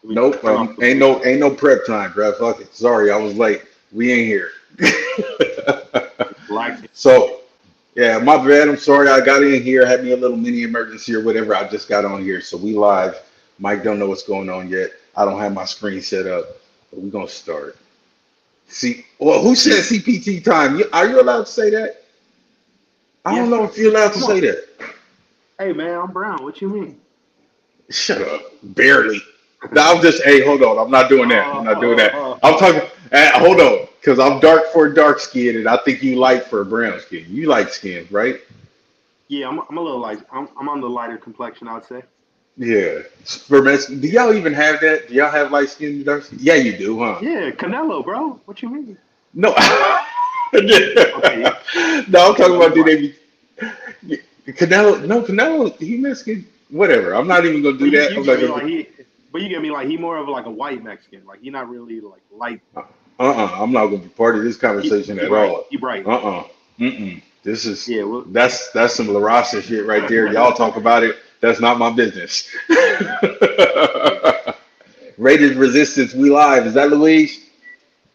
We Nope. turn off the Ain't no prep time, bro. Fuck it. Sorry, I was late. We ain't here. relaxing. So yeah, my bad. I'm sorry. I got in here, had me a little mini emergency or whatever. I just got on here, so we live. Mike don't know what's going on yet. I don't have my screen set up, but we're gonna start. See, well, who said CPT time? Are you allowed to say that? I don't Yes, know sir. if you're allowed to Come say on. that. Hey, man, I'm Brown. What you mean? Shut up. Barely. No, I'm just. Hey, hold on. I'm not doing that. I'm not doing that. I'm Oh, talking. Hold on, because I'm dark for a dark skin, and I think you light for a brown skin. You light skin, right? yeah, I'm a little light. I'm on the lighter complexion, I'd say. Yeah. Do y'all even have that? Do y'all have light skin and dark skin? Yeah, you do, huh? Yeah, Canelo, bro. What you mean? No. Okay, No, I'm okay, talking well, you about do white. they be Canelo? No, Canelo. He Mexican. Whatever. I'm not even gonna do But that. you I'm get not me gonna. like he, but you get me like he more of like a white Mexican. Like he not really like light. I'm not gonna be part of this conversation He at bright. all. He bright. Mm-mm. This is Yeah. Well, that's some La Raza shit right there. Y'all talk about it. That's not my business. Rated Resistance. We live. Is that Louise?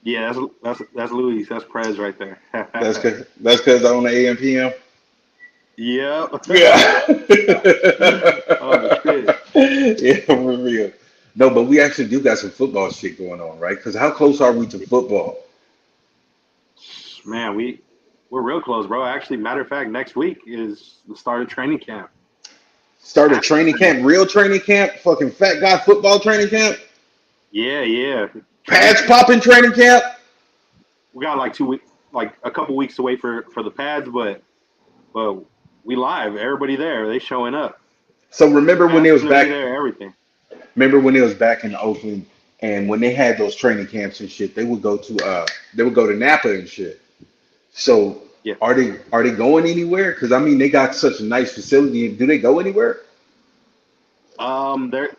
yeah. That's Luis. That's Prez right there. That's cause I own the AM/PM. Yep. Yeah. Oh shit. Yeah, for real. No, but we actually do got some football shit going on, right? Because how close are we to football? Man, we're real close, bro. Actually, matter of fact, next week is the start of training camp. Start a Actual training training camp, camp. real training camp, fucking fat guy football training camp, Yeah, yeah. Training pads camp. popping training camp. We got like 2 weeks, like a couple weeks to wait for the pads, but we live. Everybody there. They showing up. So remember when Pads it was gonna be back? there. Everything. Remember when it was back in Oakland, and when they had those training camps and shit, they would go to Napa and shit. So Yeah. are they going anywhere? Because I mean, they got such a nice facility. Do they go anywhere?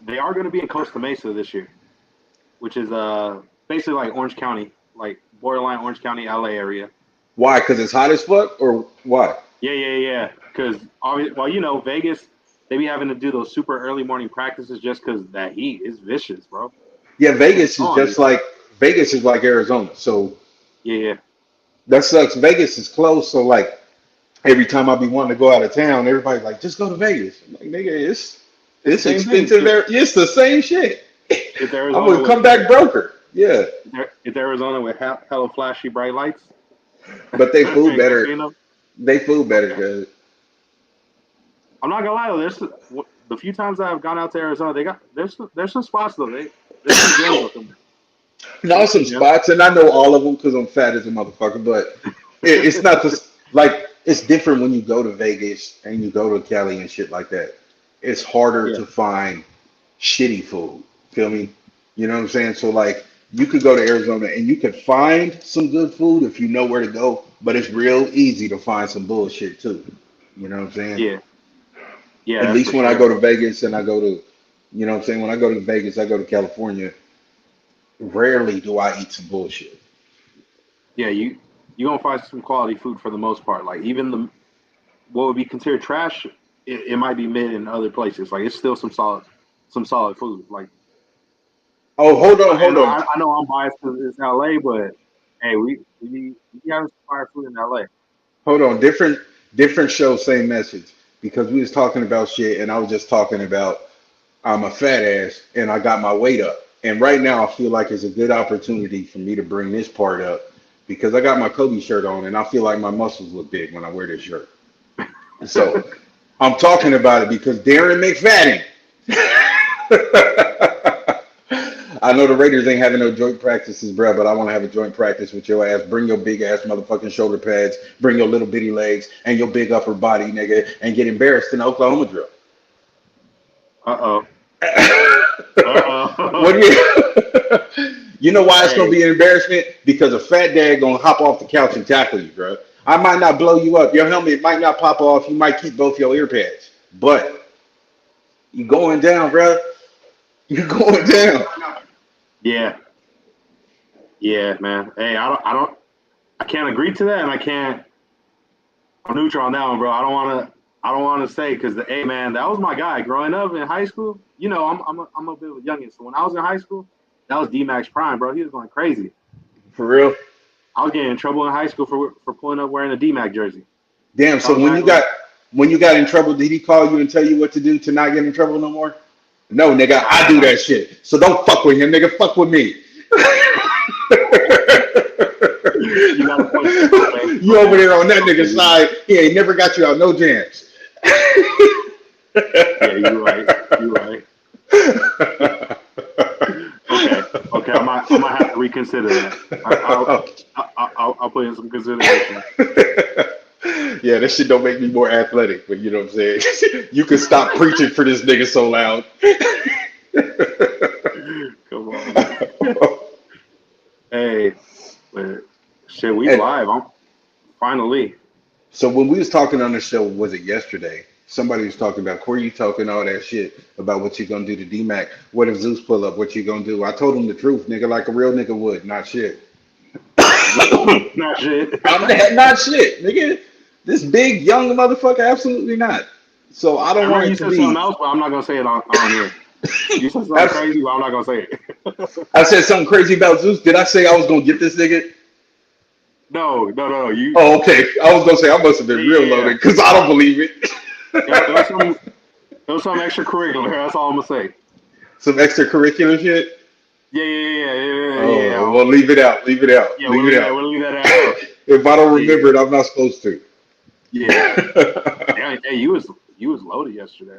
They are gonna be in Costa Mesa this year, which is basically like Orange County, like borderline Orange County, LA area. Why? Because it's hot as fuck, or why? Yeah, yeah, yeah. Because well, Vegas, they be having to do those super early morning practices just because that heat is vicious, bro. Yeah, It's Vegas is on just you. like Vegas is like Arizona. So Yeah, yeah. that sucks. Vegas is close, so like every time I be wanting to go out of town, everybody's like, just go to Vegas. I'm like, nigga, It's the it's same thing. expensive there. It's the same shit. It's I'm Arizona gonna with come back broker. Yeah, it's Arizona with hella flashy bright lights but they food and better. casino. They food better, cause I'm not gonna lie though. The few times I've gone out to Arizona, they got there's some spots though. There's some gems up in there. know There's some some gems. spots, and I know all of them because I'm fat as a motherfucker. But it's not this like it's different when you go to Vegas and you go to Cali and shit like that. It's harder Yeah, to find shitty food. Feel me? You know what I'm saying? So like you could go to Arizona and you could find some good food if you know where to go, but it's real easy to find some bullshit too. You know what I'm saying? yeah, yeah. At That's least for when I sure. go to Vegas and I go to, you know what I'm saying? When I go to Vegas, I go to California. Rarely do I eat some bullshit. Yeah, you gonna find some quality food for the most part. Like even the what would be considered trash, it might be mid in other places. Like it's still some solid food. Like Oh, and hold on, I know I'm biased because it's LA, but hey, we have some fire food in LA. hold on. Different show, same message. Because we was talking about shit, and I was just talking about I'm a fat ass, and I got my weight up. And right now, I feel like it's a good opportunity for me to bring this part up because I got my Kobe shirt on, and I feel like my muscles look big when I wear this shirt. So I'm talking about it because Darren McFadden. I know the Raiders ain't having no joint practices, bro, but I want to have a joint practice with your ass. Bring your big ass motherfucking shoulder pads, bring your little bitty legs and your big upper body, nigga, and get embarrassed in the Oklahoma drill. Uh oh. What do Uh you? You know why it's gonna oh. be an embarrassment? Because a fat dad gonna hop off the couch and tackle you, bro. I might not blow you up. Your helmet might not pop off. You might keep both your ear pads, but you going down, bro. You're going down. Yeah, yeah, man. Hey, I can't agree to that, and I can't. I'm neutral on that one, bro. I don't want to. I don't want to say because hey man, that was my guy growing up in high school. You know, I'm a bit of a youngin, so when I was in high school, that was D Max prime, bro. He was going crazy. For real? I was getting in trouble in high school for pulling up wearing a D Mac jersey. Damn. That So was back when you got in trouble, did he call you and tell you what to do to not get in trouble no more? No, nigga, I do that shit. So don't fuck with him, nigga. Fuck with me. you got a point. Okay, You over there on that nigga's side. He ain't never got you out no jams. Yeah, you're right. You're right. Okay. I might have to reconsider that. I'll put in some consideration. Yeah, that shit don't make me more athletic, but you know what I'm saying? You can stop preaching for this nigga so loud. Come on. Hey, but shit, we And live. Finally. so when we was talking on the show, was it yesterday? Somebody was talking about Corey, you talking all that shit about what you gonna do to D-Mac. What if Zeus pull up? What you gonna do? I told him the truth, nigga, like a real nigga would, not shit. Not shit. I'm not shit, nigga. This big young motherfucker, absolutely not. So I I don't remember want you it to said something be. else, but I'm not gonna say it on here. You said something I, crazy, but I'm not gonna say it. I said something crazy about Zeus. Did I say I was gonna get this nigga? No. You. Oh, okay. I was gonna say I must have been real Yeah. loaded because I don't believe it. There was some extracurricular. That's all I'm gonna say. Some extracurricular shit. Oh, Yeah. well, leave it out. Leave it out. Yeah, Leave it out. we'll leave that out. If I don't Yeah. remember it, I'm not supposed to. Yeah. Hey, you was loaded yesterday.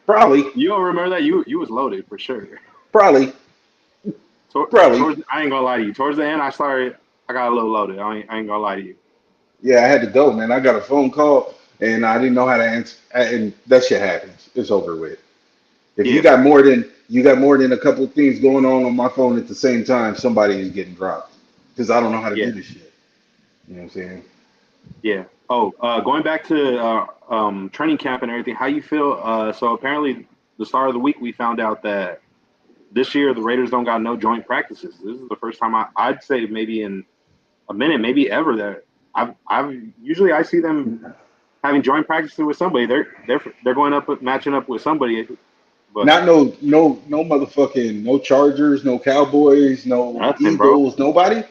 Probably, You don't remember that? You was loaded for sure. probably, probably. I ain't gonna lie to you. Towards the end, I got a little loaded. I ain't gonna lie to you. Yeah, I had to go, man. I got a phone call and I didn't know how to answer. And that shit happens. It's over with. If Yeah, you got more than a couple of things going on my phone at the same time, somebody is getting dropped because I don't know how to yeah, do this shit. You know what I'm saying? yeah. Oh, going back to training camp and everything. How you feel? So apparently, the start of the week, we found out that this year the Raiders don't got no joint practices. This is the first time I'd say maybe in a minute, maybe ever that I've usually I see them having joint practices with somebody. They're going up matching up with somebody, but Not no motherfucking no Chargers, no Cowboys, no nothing, bro. Eagles, nobody.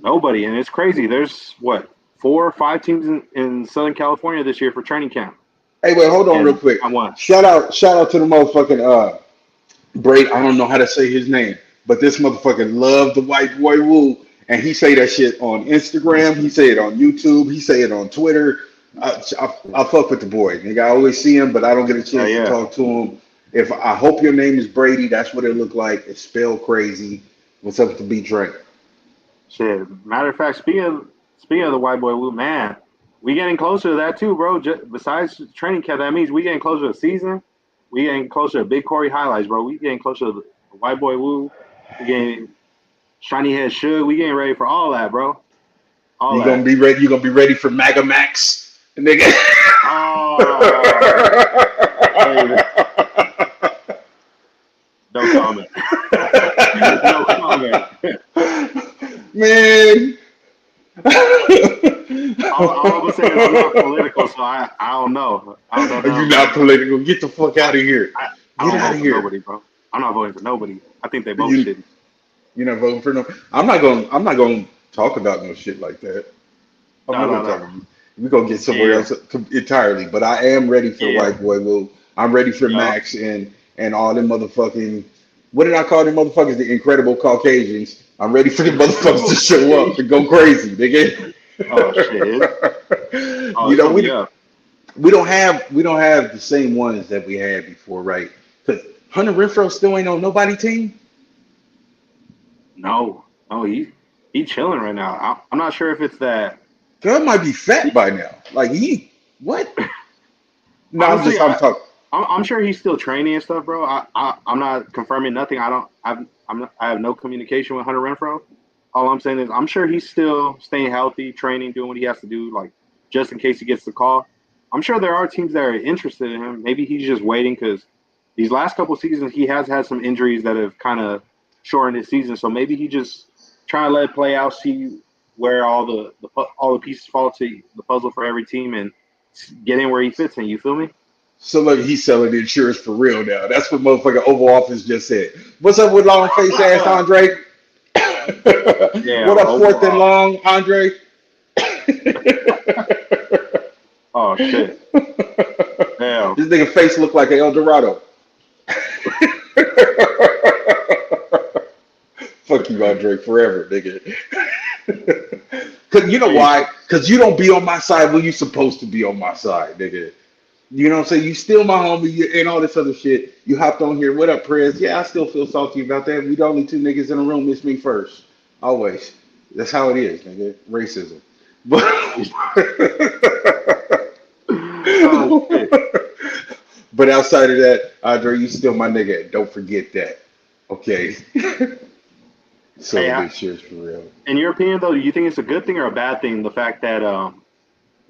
Nobody, and it's crazy. There's what 4 or 5 teams in Southern California this year for training camp, Hey, wait, hold on real and quick. I won. Shout out to the motherfucking Braid. I don't know how to say his name, but this motherfucker loved the white boy Woo, and he say that shit on Instagram. He say it on YouTube. He say it on Twitter. I fuck with the boy, nigga. I always see him, but I don't get a chance to Yeah. talk to him. If I hope your name is Brady, that's what it looked like. It's spelled crazy. What's up to be Drake? Shit. Matter of fact, speaking of the white boy Woo, man, we getting closer to that too, bro. Besides training camp, that means we getting closer to season. We getting closer to Big Corey highlights, bro. We getting closer to the white boy Woo. We getting shiny head Suge. We getting ready for all that, bro. All You gonna that. be ready? You gonna be ready for Maga Max, nigga? Oh, hey, no comment. No comment. Man. All I'm saying is I'm not political, so I don't know. I don't know You're nothing not about. political. Get the fuck out of here. I Get don't out vote of for here. nobody, bro. I'm not voting for nobody. I think they both You shitty. you're not voting for no. I'm not gonna talk about no shit like that. I'm No, not no, gonna talk no. about you. We're gonna get somewhere Yeah, else entirely. But I am ready for yeah, White Boy Will. I'm ready for yeah. Max and all them motherfucking what did I call them motherfuckers? The incredible Caucasians. I'm ready for the motherfuckers to Incredible show up Caucasian. and go crazy, nigga. Oh shit. Oh, You it's know, gonna be up. we don't have the same ones that we had before, right? Because Hunter Renfro still ain't on nobody team. No, he chilling right now. I'm not sure if it's that. Girl might be fat by now. Like he what? No, Honestly, I'm talking. I'm sure he's still training and stuff, bro. I'm not confirming nothing. I have no communication with Hunter Renfro. All I'm saying is I'm sure he's still staying healthy, training, doing what he has to do, like just in case he gets the call. I'm sure there are teams that are interested in him. Maybe he's just waiting because these last couple seasons he has had some injuries that have kind of shortened his season. So maybe he just trying to let it play out, see where all the pieces fall to the puzzle for every team, and get in where he fits in. You feel me? So look, he's selling insurance for real now. That's what motherfucking Oval Office just said. What's up with long face ass Andre? Yeah. What up, fourth and Overall. long, Andre? Oh shit. Damn. This nigga face look like an El Dorado. Fuck you, Andre, forever, nigga. Cause you know why? Cause you don't be on my side when you supposed to be on my side, nigga. You know what I'm saying? You still my homie and all this other shit. You hopped on here. What up, Prez? Yeah, I still feel salty about that. We the only two niggas in the room. It's me first. Always. That's how it is, nigga. Racism. But Oh shit. but outside of that, Andre, you still my nigga. Don't forget that. Okay. So Hey, this shit's for real. in your opinion, though, do you think it's a good thing or a bad thing? The fact that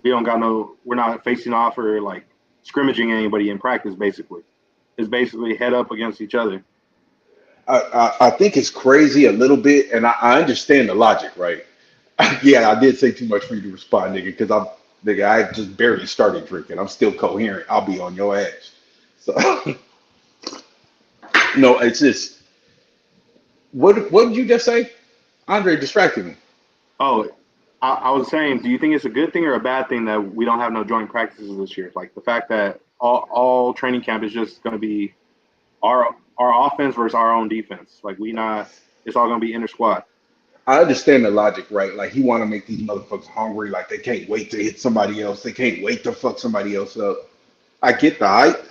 we're not facing off or like scrimmaging anybody in practice. Basically, it's basically head up against each other. I think it's crazy a little bit, and I understand the logic, right? Yeah, I did say too much for you to respond, nigga, because I just barely started drinking. I'm still coherent. I'll be on your ass. So no, it's just what did you just say? Andre distracted me. Oh, I was saying, do you think it's a good thing or a bad thing that we don't have no joint practices this year? Like the fact that all training camp is just going to be our offense versus our own defense. Like it's all going to be inter squad. I understand the logic, right? Like he want to make these motherfuckers hungry, like they can't wait to hit somebody else. They can't wait to fuck somebody else up. I get the hype,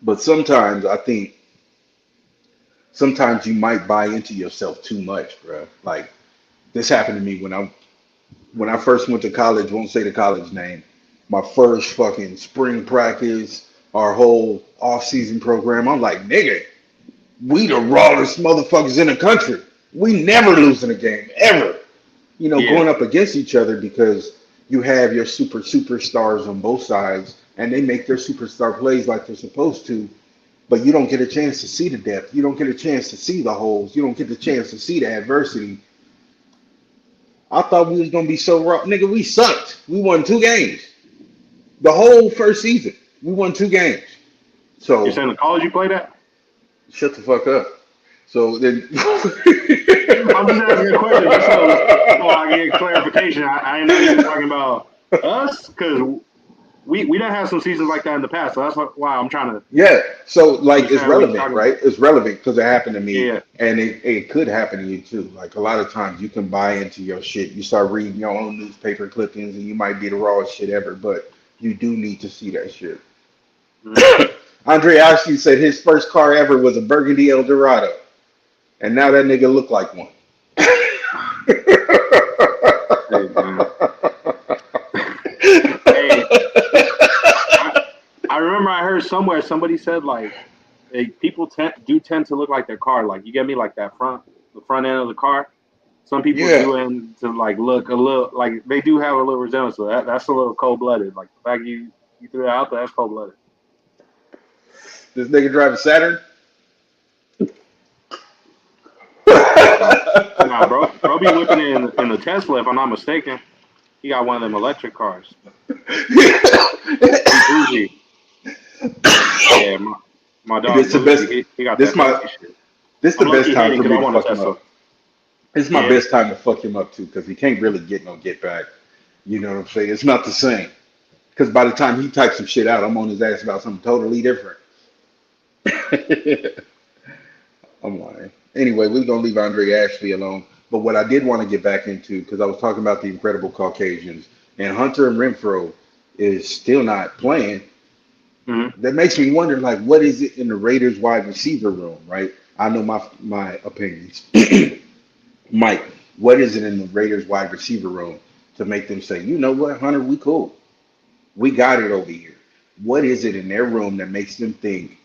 but sometimes I think sometimes you might buy into yourself too much, bro. Like this happened to me when I first went to college. Won't say the college name. My first fucking spring practice, our whole off-season program. I'm like, nigga, we the rawest motherfuckers in the country. We never lose in a game ever. You know, Yeah, going up against each other because you have your superstars on both sides, and they make their superstar plays like they're supposed to. But you don't get a chance to see the depth. You don't get a chance to see the holes. You don't get the chance to see the adversity. I thought we was gonna be so raw, nigga. We sucked. We won 2 games the whole first season. We won 2 games. you're So saying the college you played at? shut the fuck up. So then, I'm just asking a question just so I get clarification. I didn't know you were talking about us because we done had some seasons like that in the past. So that's why I'm trying to yeah. So like, it's understand what you're relevant, talking right? about. It's relevant because it happened to me, Yeah. and it could happen to you too. Like a lot of times, you can buy into your shit. You start reading your own newspaper clippings, and you might be the rawest shit ever, but you do need to see that shit. Mhm. Andre actually said his first car ever was a Burgundy Eldorado, and now that nigga look like one. Hey, man. Hey, I, I remember I heard somewhere somebody said like people tend to look like their car. Like you get me, like the front end of the car. Some people Yeah, do end to like look a little like they do have a little resemblance. So that's a little cold blooded. Like the fact you threw that out there, that's cold blooded. this nigga driving Saturn. Nah, bro, be whipping it in the Tesla if I'm not mistaken. He got one of them electric cars. He bougie. Yeah, my dog this the best. bougie. He got This that my fancy shit. this the I'm low best key time hating for because me I to want a fuck him Tesla. up. This is my Yeah. best time to fuck him up too, because he can't really get no get back. You know what I'm saying? It's not the same. Because by the time he types some shit out, I'm on his ass about something totally different. I'm lying. Anyway, we're gonna leave Andre Ashley alone. But what I did want to get back into, because I was talking about the Incredible Caucasians, and Hunter and Renfro is still not playing. Hmm. That makes me wonder, like, what is it in the Raiders wide receiver room, right? I know my opinions. Mike, what is it in the Raiders wide receiver room to make them say, you know what, Hunter, we cool. We got it over here. What is it in their room that makes them think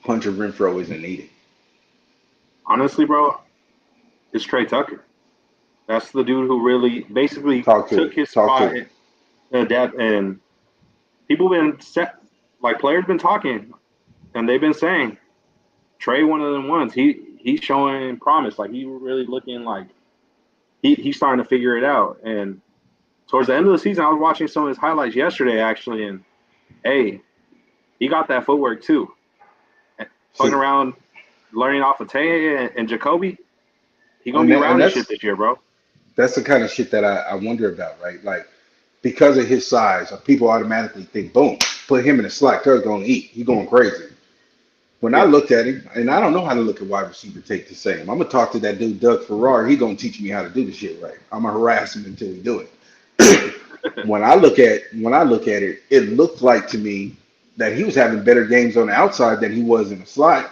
Hunter Renfro isn't needed? Honestly, bro, it's Trey Tucker. That's the dude who really basically Talk to took it. his Talk spot to it. in that. And people been set, like players been talking, and they've been saying Trey one of them ones. He's showing promise. Like he really looking like he's starting to figure it out. And towards the end of the season, I was watching some of his highlights yesterday, actually, and hey, he got that footwork too. Fucking See, around, learning off of Tay and Jacoby, he gonna and be that, and rowdy shit that's this year, bro. that's the kind of shit that I wonder about, right? Like because of his size, people automatically think, boom, put him in the slot, Kurt's gonna eat. He's going crazy. When I Yeah, looked at him, and I don't know how to look at wide receiver take the same. I'm gonna talk to that dude Doug Farrar. He gonna teach me how to do the shit right. I'm gonna harass him until we do it. When I look at it, it looked like to me that he was having better games on the outside than he was in the slot.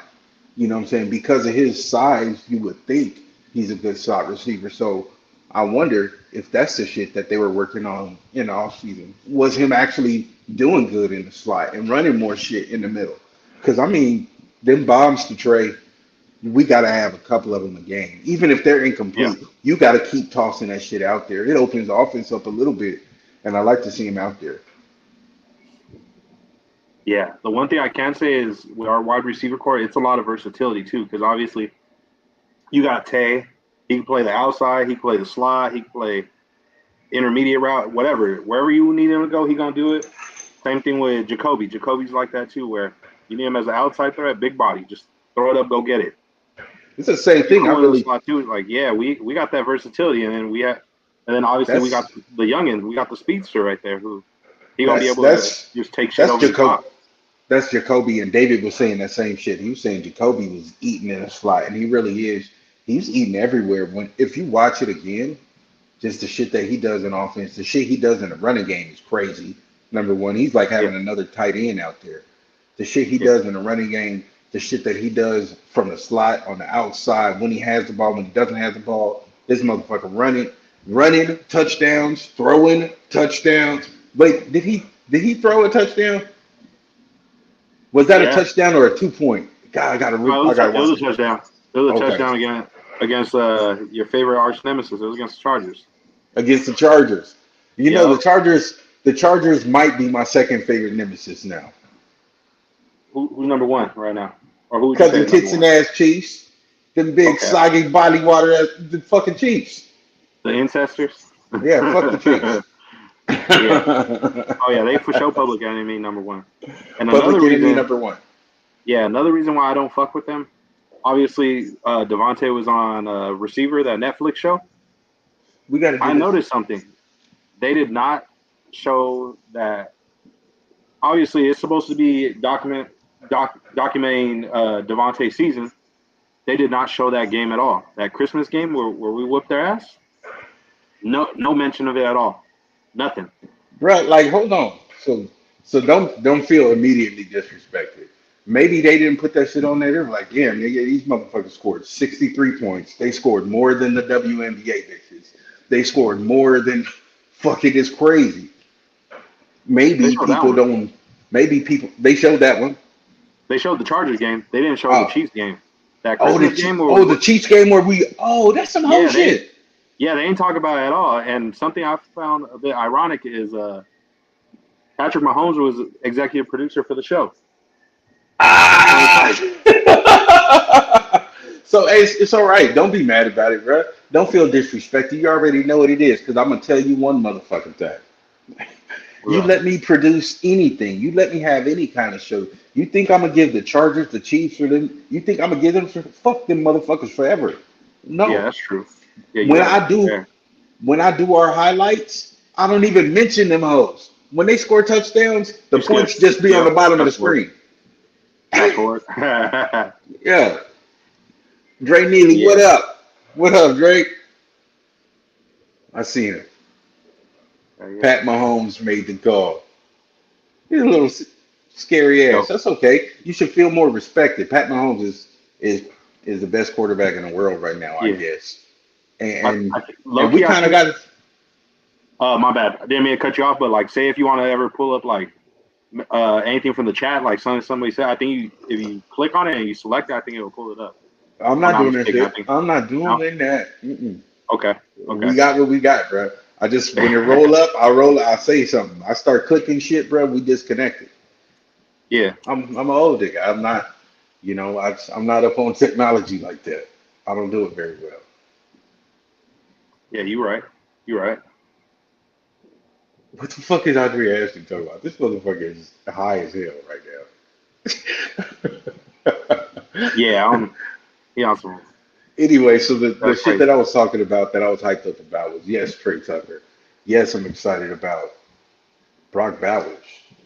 You know what I'm saying? Because of his size, you would think he's a good slot receiver. So I wonder if that's the shit that they were working on in the offseason. Was him actually doing good in the slot and running more shit in the middle? Because I mean, them bombs to Trey, we got to have a couple of them a game. Even if they're yeah, incomplete, you got to keep tossing that shit out there. It opens the offense up a little bit, and I like to see him out there. yeah. The one thing I can say is with our wide receiver core, it's a lot of versatility too, because obviously you got Tay. He can play the outside. He can play the slot. He can play intermediate route, whatever. Wherever you need him to go, he gonna do it. Same thing with Jacoby. Jacoby's like that too, where you need him as an outside threat, big body, just throw it up, go get it. It's the same You thing. I come in the really slot too, like yeah, we got that versatility, and then and then obviously we got that's the youngin, we got the speedster right there who he gonna be that's able to that's just take shit that's over the Jacob. top. That's Jacoby, and David was saying that same shit. He was saying Jacoby was eating in a slot, and he really is. He's eating everywhere. When if you watch it again, just the shit that he does in offense, the shit he does in the running game is crazy. Number one, he's like Yeah, having another tight end out there. The shit he yeah, does in the running game, the shit that he does from the slot on the outside when he has the ball, when he doesn't have the ball, this motherfucker running touchdowns, throwing touchdowns. Wait, did he throw a touchdown? Was that a yeah. touchdown or a 2 point? God, No, I gotta it watch was a it. touchdown. It was a Okay, touchdown against your favorite arch nemesis. It was against the Chargers. against the Chargers. You know, Yep. The Chargers might be my second favorite nemesis now. Who's number one right now, or who would you say Cousin is number tits and one? ass Chiefs, them big Okay, soggy body water ass the fucking Chiefs. the ancestors. Yeah, fuck the Chiefs. Yeah. Oh yeah, they for sure public enemy number one. And another Public enemy reason, number one. yeah, another reason why I don't fuck with them. Obviously, Devontae was on Receiver, that Netflix show. We got to do I this. noticed something. They did not show that. Obviously, it's supposed to be documenting Devontae's season. They did not show that game at all. That Christmas game where we whooped their ass. No mention of it at all. Nothing. Right, like hold on. So don't feel immediately disrespected. Maybe they didn't put that shit on there. They're like, yeah, nigga, these motherfuckers scored 63 points. They scored more than the WNBA bitches. They scored more than fucking is crazy. They Maybe showed that people one. don't maybe people they showed that one. They showed the Chargers game. They didn't show the Oh, Chiefs game. That Christmas game where we the Chiefs game where we that's some whole yeah, shit. they ain't talk about it at all. And something I found a bit ironic is Patrick Mahomes was executive producer for the show. On the Ah! side. So hey, it's all right. Don't be mad about it, bro. Don't feel disrespected. You already know what it is because I'm gonna tell you one motherfucking thing. You Well, let me produce anything. You let me have any kind of show. You think I'm gonna give the Chargers, the Chiefs, or them? You think I'm gonna give them fuck them motherfuckers forever? yeah, No. that's true. Yeah, you When gotta I be do fair. when I do our highlights, I don't even mention them hoes. When they score touchdowns, the You skip. points just be on the Yep. bottom of the Fast forward. screen. Fast forward. Yeah. Yeah. Dre Neely, what up? What up, Drake? I seen it. Yeah. Pat Mahomes made the call. He's a little scary ass. Yo, That's okay. You should feel more respected. Pat Mahomes is is the best quarterback in the world right now, I yeah. guess. I, And I low and we key, I kind of think. got My bad. I didn't mean to cut you off, but like, say if you want to ever pull up like anything from the chat, like somebody said, I think if you click on it and you select it, I think it will pull it up. I'm If I'm not not doing that mistaken, I shit. think. I'm not No. doing that. Mm-mm. Okay. Okay. We got what we got, bro. I just when it roll up, I roll. I say something. I start clicking shit, bro. We disconnected. Yeah. I'm an old nigga. I'm not, I'm not up on technology like that. I don't do it very well. Yeah. You right. You right. What the fuck is Andre Ashton talking about? This motherfucker is high as hell right now. Yeah, he on some. Anyway, so the That's shit crazy. that I was talking about that I was hyped up about was yes, Trey Tucker. Yes, I'm excited about Brock Bowers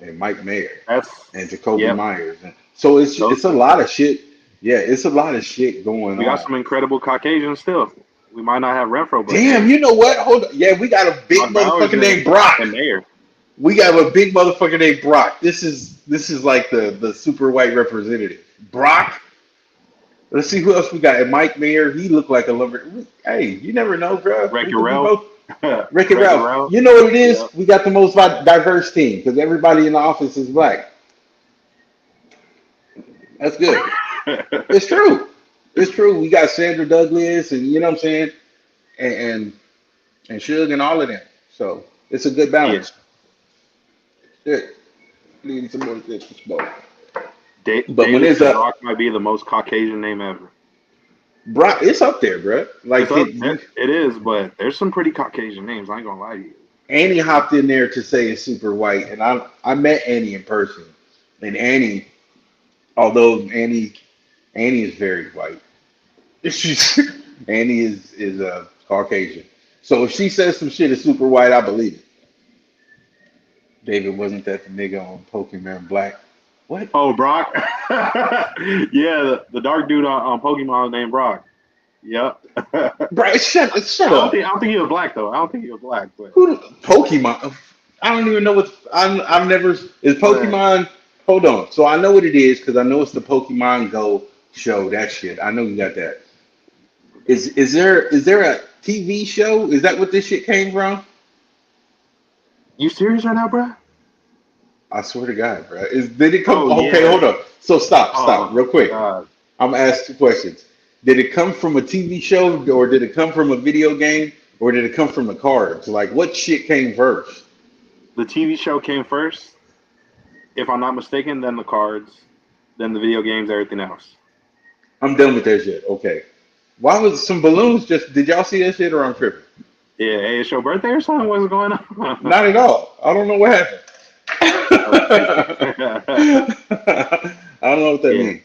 and Mike Mayer That's and Jacoby yep. Myers. And so Those it's a lot of shit. Yeah, it's a lot of shit going we got on. some incredible Caucasians still. We might not have Renfro, but Damn, hey, you know what? Hold on. Yeah, we got a big Brock Bowers motherfucker named Brock. and Mayer. We got a big motherfucker named Brock. This is like the super white representative. Brock. Let's see who else we got. And Mike Mayer, he looked like a lumber. Hey, you never know, bro. We Wreck-It could be Ralph. both. Rick and Wreck-It Ralph. Ralph. You know what it is? Yeah. We got the most diverse team because everybody in the office is black. That's good. It's true. It's true. We got Sandra Douglas and you know what I'm saying, and and Suge and all of them. So it's a good Yeah. balance. Good. Need some more good to smoke. But when David it's up, Brock might be the most Caucasian name ever. Brock, it's up there, bro. Like It's up there. It is, but there's some pretty Caucasian names. I ain't gonna lie to you. Annie hopped in there to say it's super white, and I met Annie in person, and Annie, although Annie is very white, she's Annie is a Caucasian. So if she says some shit is super white, I believe it. David, wasn't that the nigga on Pokemon Black? What? Oh, Brock. Yeah, the dark dude on Pokemon named Brock. Yep. Bro, shut up. I don't think he was black though. I don't think he was black, but Who Pokemon? I don't even know what I've never is but Pokemon. Hold on. So I know what it is because I know it's the Pokemon Go show. That shit. I know you got that. Is there a TV show? Is that what this shit came from? you serious right now, bro? I swear to God, bro. Did it come? Oh Okay, yeah. hold on. So stop, Oh real quick. God. I'm gonna ask two questions. Did it come from a TV show, or did it come from a video game, or did it come from the cards? Like, what shit came first? The TV show came first, if I'm not mistaken, then the cards, then the video games, everything else. I'm done with that shit. Okay. Why was some balloons just? Did y'all see that shit, or I'm tripping? Yeah, hey, it's your birthday or something? What's going on? Not at all. I don't know what happened. Okay. I don't know what that Yeah. means.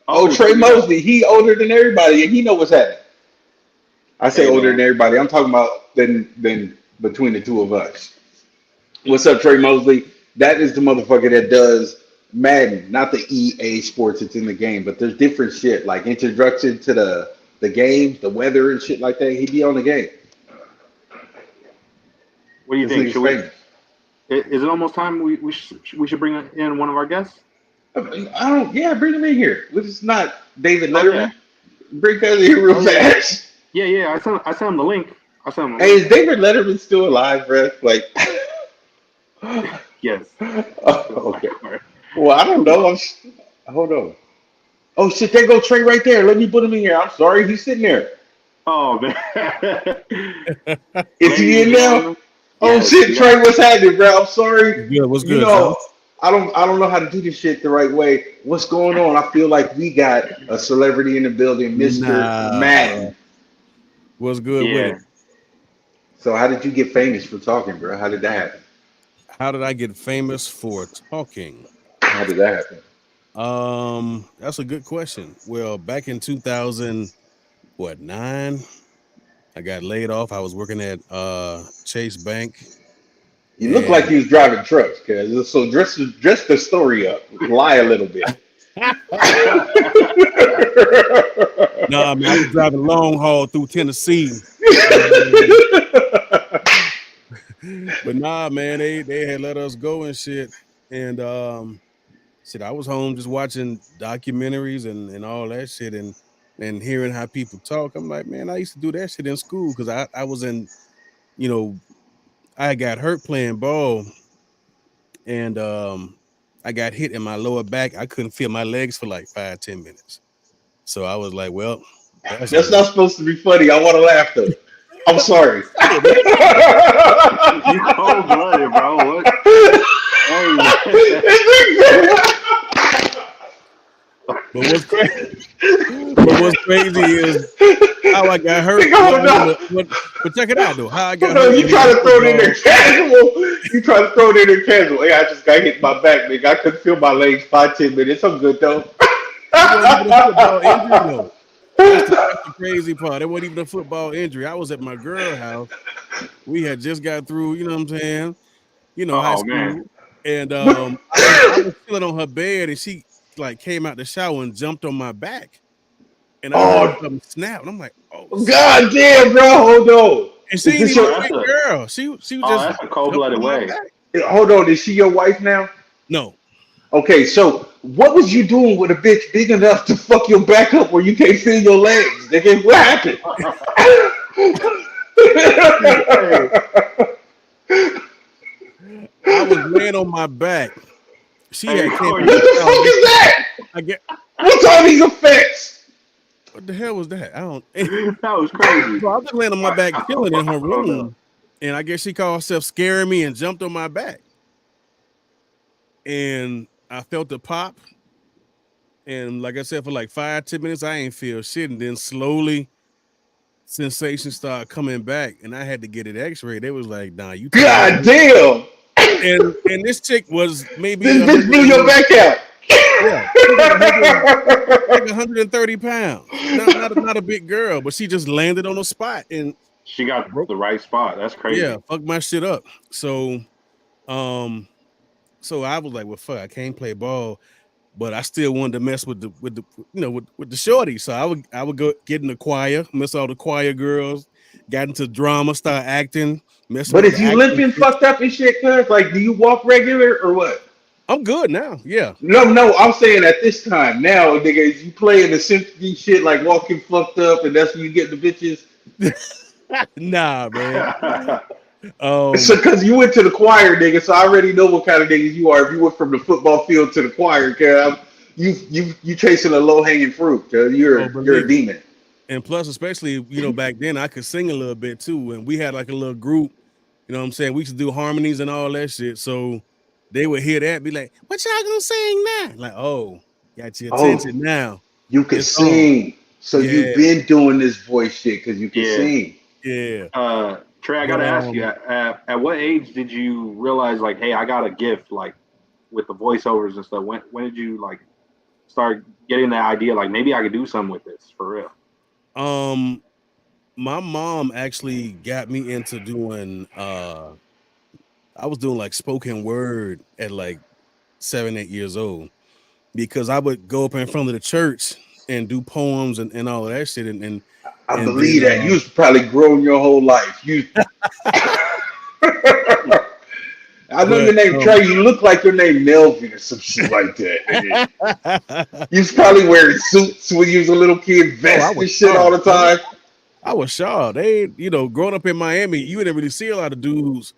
Oh, Oh, so Trey you got Mosley, he older than everybody, and he know what's happening. I say hey older than man. everybody. I'm talking about than between the two of us. What's up, Trey Mosley? That is the motherfucker that does Madden, not the EA Sports. It's in the game, but there's different shit like introduction to the game, the weather and shit like that. He be on the game. What do you This think? nigga's famous. Is it almost time we should bring in one of our guests? I don't. Yeah, bring him in here. This is not David Oh yeah. Letterman. Bring him in here real Oh yeah. fast. Yeah. I sent him the link. I sent him the Hey, link. is David Letterman still alive, bro? Like, Yes. He's oh, still okay. alive. Well, I don't know. Hold on. Oh shit, there go Trey right there. Let me put him in here. I'm sorry, he's sitting there. Oh man. Is he Ladies in and now? gentlemen. Oh Yes, shit, we Trey, got what's happening, bro? I'm sorry. Good. What's You good, know, fellas? I don't know how to do this shit the right way. What's going on? I feel like we got a celebrity in the building, Mr. Nah, bro. Madden. What's good with yeah. it? So how did you get famous for talking, bro? How did that happen? How did I get famous for talking? How did that happen? That's a good question. Well, back in 2009, I got laid off. I was working at Chase Bank, You look like and you was driving trucks, cuz. So dress the story up. Lie a little bit. nah, man, I was driving long haul through Tennessee. But nah, man, they had let us go and shit. And shit, I was home just watching documentaries and all that shit and hearing how people talk. I'm like, man, I used to do that shit in school because I was in, you know, I got hurt playing ball and I got hit in my lower back. I couldn't feel my legs for like 5-10 minutes. So I was like, well, that's That's over. not supposed to be funny. I want to laugh though. I'm sorry. You cold blooded, bro. What? Hey. But what's crazy? But what's crazy is how I got hurt. Nigga, hold on. But check it out though. How I got No, hurt. you try to throw it in there casual. You try to throw it in there casual. Hey, I just got hit in my back, nigga. I couldn't feel my legs 5-10 minutes. I'm good though. It wasn't even a football injury though. That's the crazy part. It wasn't even a football injury. I was at my girl house. We had just got through, you know what I'm saying? You know, high Oh school. man. And I was chilling on her bed and she like came out the shower and jumped on my back. And I heard something snap. And I'm like, oh God damn, bro. Hold on. and she Is ain't this even your- a big girl. She was just That's a cold-blooded jumped on my way. back. Hold on. Is she your wife now? No. Okay, so what was you doing with a bitch big enough to fuck your back up where you can't feel your legs? Nigga, what happened? I was laying on my back. She Hey, had came Corey, out What the the shower. fuck is that? I get What's all these effects? what the hell was that? I don't that was crazy. so I was just laying on my back chilling in her Hold up. room. And I guess she called herself scaring me and jumped on my back. And I felt the pop. And like I said, for like 5-10 minutes, I ain't feel shit. And then slowly sensations started coming back. And I had to get it x-ray. They was like, nah, you take God damn. and this chick was maybe This bitch blew your back out. yeah, she was like 130 pounds. Not a big girl, but she just landed on a spot and She got the right spot. That's crazy. yeah, fucked my shit up. So so I was like, well, fuck, I can't play ball, but I still wanted to mess with the with the shorty. So I would go get in the choir, miss all the choir girls, got into drama, start acting, messing But with is the you acting limping shit. fucked up and shit, cuz? Like, do you walk regular or what? I'm good now. Yeah. No, I'm saying at this time. Now, nigga, is you playing the symphony shit like walking fucked up and that's when you get the bitches? Nah, man. So, cause you went to the choir, nigga, so I already know what kind of niggas you are. If you went from the football field to the choir, cuz you chasing a low hanging fruit, cuz you're a believe me. demon. And plus, especially, back then I could sing a little bit too. And we had like a little group, you know what I'm saying? We used to do harmonies and all that shit. So they would hear that, be like, what y'all gonna sing now? Like, oh, got your Oh, attention now. you can It's on. sing. So Yeah. you've been doing this voice shit because you can Yeah. sing. Yeah. Trey, I But, gotta ask you, at what age did you realize like, hey, I got a gift like with the voiceovers and stuff? When did you like start getting that idea like maybe I could do something with this for real? My mom actually got me into doing I was doing like spoken word at like 7-8 years old because I would go up in front of the church and do poems and all of that shit and I believe that. You was probably growing your whole life. You I know your name Trey. You look like your name Melvin or some shit like that. Nigga. You was probably wearing suits when you was a little kid, vests and shit all the time. I was shocked. They, growing up in Miami, you didn't really see a lot of dudes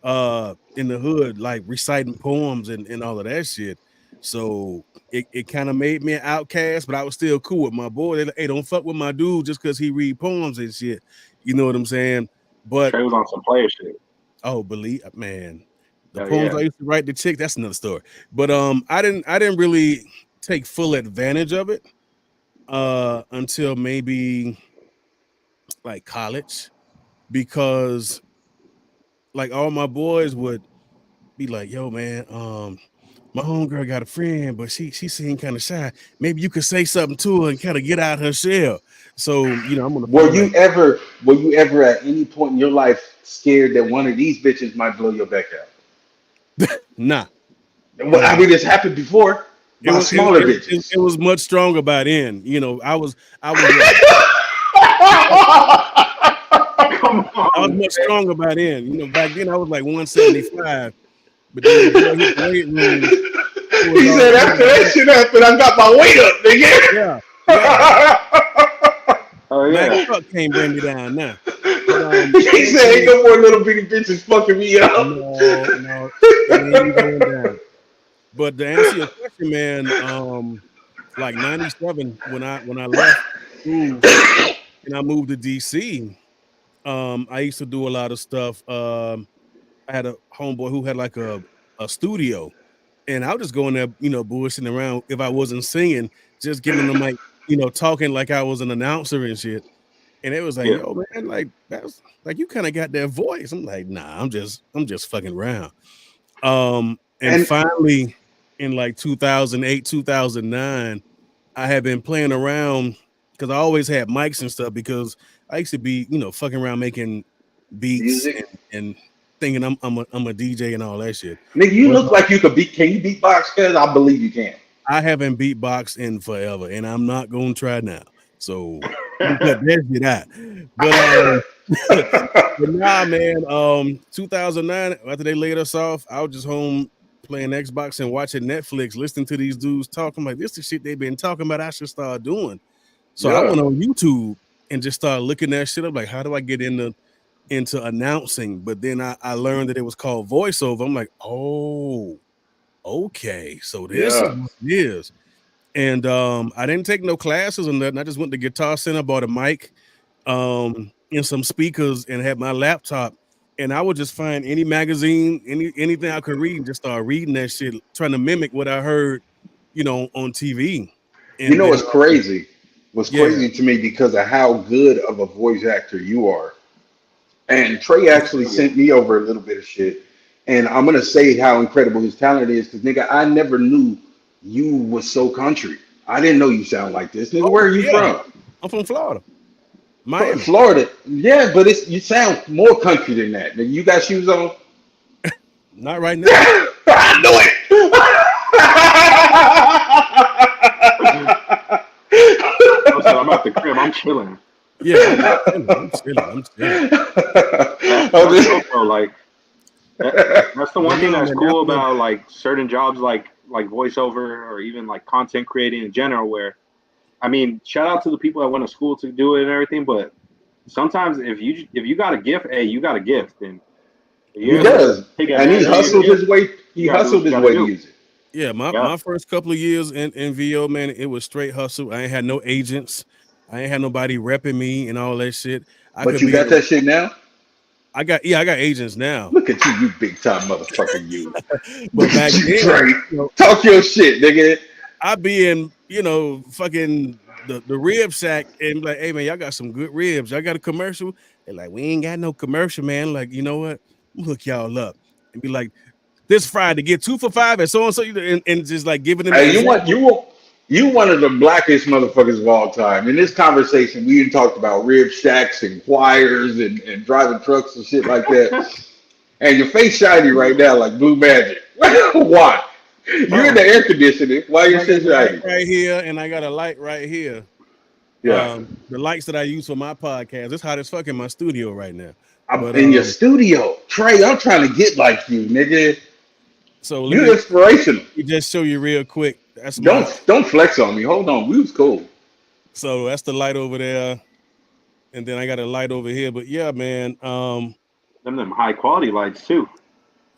in the hood like reciting poems and all of that shit. So it kind of made me an outcast, but I was still cool with my boy. They like, hey, don't fuck with my dude just because he read poems and shit. You know what I'm saying? But Trey was on some player shit. oh, believe man, the Hell poems yeah. I used to write to chick, that's another story. But I didn't really take full advantage of it until maybe like college, because like all my boys would be like, yo, man, my homegirl got a friend, but she seemed kind of shy. Maybe you could say something to her and kind of get out her shell. So, I'm gonna Were you ever at any point in your life scared that one of these bitches might blow your back out? Nah. Well, I mean, it's happened before. By smaller bitches. It was much stronger by then. I was Come on, I was much stronger by then. Back then I was like 175. But then the boy hit the weight room. He said, after that shit happened, I got my weight up, nigga. Yeah. Oh yeah. Mac Truck can't bring me down now. But, He said, ain't no more little bitty bitches fucking me up. No, it ain't going down. But to answer your question, man, like 97 when I left school and I moved to DC, I used to do a lot of stuff. I had a homeboy who had like a studio, And I was just going there, bullshitting around if I wasn't singing, just giving them like, talking like I was an announcer and shit. And it was like, Yeah. yo, man, like that's like you kind of got that voice. I'm like, nah, I'm just fucking around. And And finally in like 2008, 2009, I had been playing around because I always had mics and stuff because I used to be, fucking around making beats music, and thinking I'm a DJ and all that shit. nigga, you But look like you could beat. Can you beatbox? Cause I believe you can. I haven't beatboxed in forever, and I'm not gonna try now. So you cut that shit out. But nah, man. 2009, after they laid us off, I was just home playing Xbox and watching Netflix, listening to these dudes talking like this is shit they've been talking about. I should start doing. So I Yeah. went on YouTube and just started looking that shit up. Like, how do I get into announcing? But then I learned that it was called voiceover. I'm like, oh, okay. So this is Yeah. what it is. And I didn't take no classes or nothing. I just went to Guitar Center, bought a mic, and some speakers, and had my laptop. And I would just find any magazine, anything I could read, and just start reading that shit, trying to mimic what I heard, on TV. You And know then, what's crazy? What's yeah, crazy to me because of how good of a voice actor you are. And Trey actually Yeah. sent me over a little bit of shit. And I'm gonna say how incredible his talent is, because nigga, I never knew you was so country. I didn't know you sound like this. Nigga, where oh are you yeah, from? I'm from Florida, Miami. Florida. Yeah, but you sound more country than that. Nigga, you got shoes on? Not right now. I knew Listen, I'm at the crib. I'm chilling. Yeah, I'm chilling. That's it. dope, bro. Like that's the one thing that's cool about like certain jobs, like voiceover or even like content creating in general. Where I mean, shout out to the people that went to school to do it and everything. But sometimes if you got a gift, hey, you got a gift, and if He you're able to does. take And he advantage of hustled your his gift, way. He you gotta do what hustled you his gotta way to do. use it. Yeah, Yeah. my first couple of years in VO, man, it was straight hustle. I ain't had no agents. I ain't had nobody repping me and all that shit. I But could you be in got the that shit now? I got agents now. Look at you big time motherfucker, you. But back then, Trey, talk your shit, nigga. I'd be in, fucking the rib shack and be like, hey man, y'all got some good ribs. Y'all got a commercial? They're like, we ain't got no commercial, man. Like, you know what? I'm hook y'all up and be like, this Friday, get 2 for $5 and so and so, and just like giving them Hey, examples. you one of the blackest motherfuckers of all time. In this conversation, we even talked about rib shacks and choirs and driving trucks and shit like that. And your face shiny right now like blue magic. Why? You're in the air conditioning. Why your I got shit a light shiny? right here, and I got a light right here. Yeah. The lights that I use for my podcast. It's hot as fuck in my studio right now. I'm But in your studio. Trey, I'm trying to get like you, nigga. so let You're inspirational. me just show you real quick. That's Don't flex on me. Hold on. We was cool. so that's the light over there, and then I got a light over here. But yeah, man. Them high quality lights too.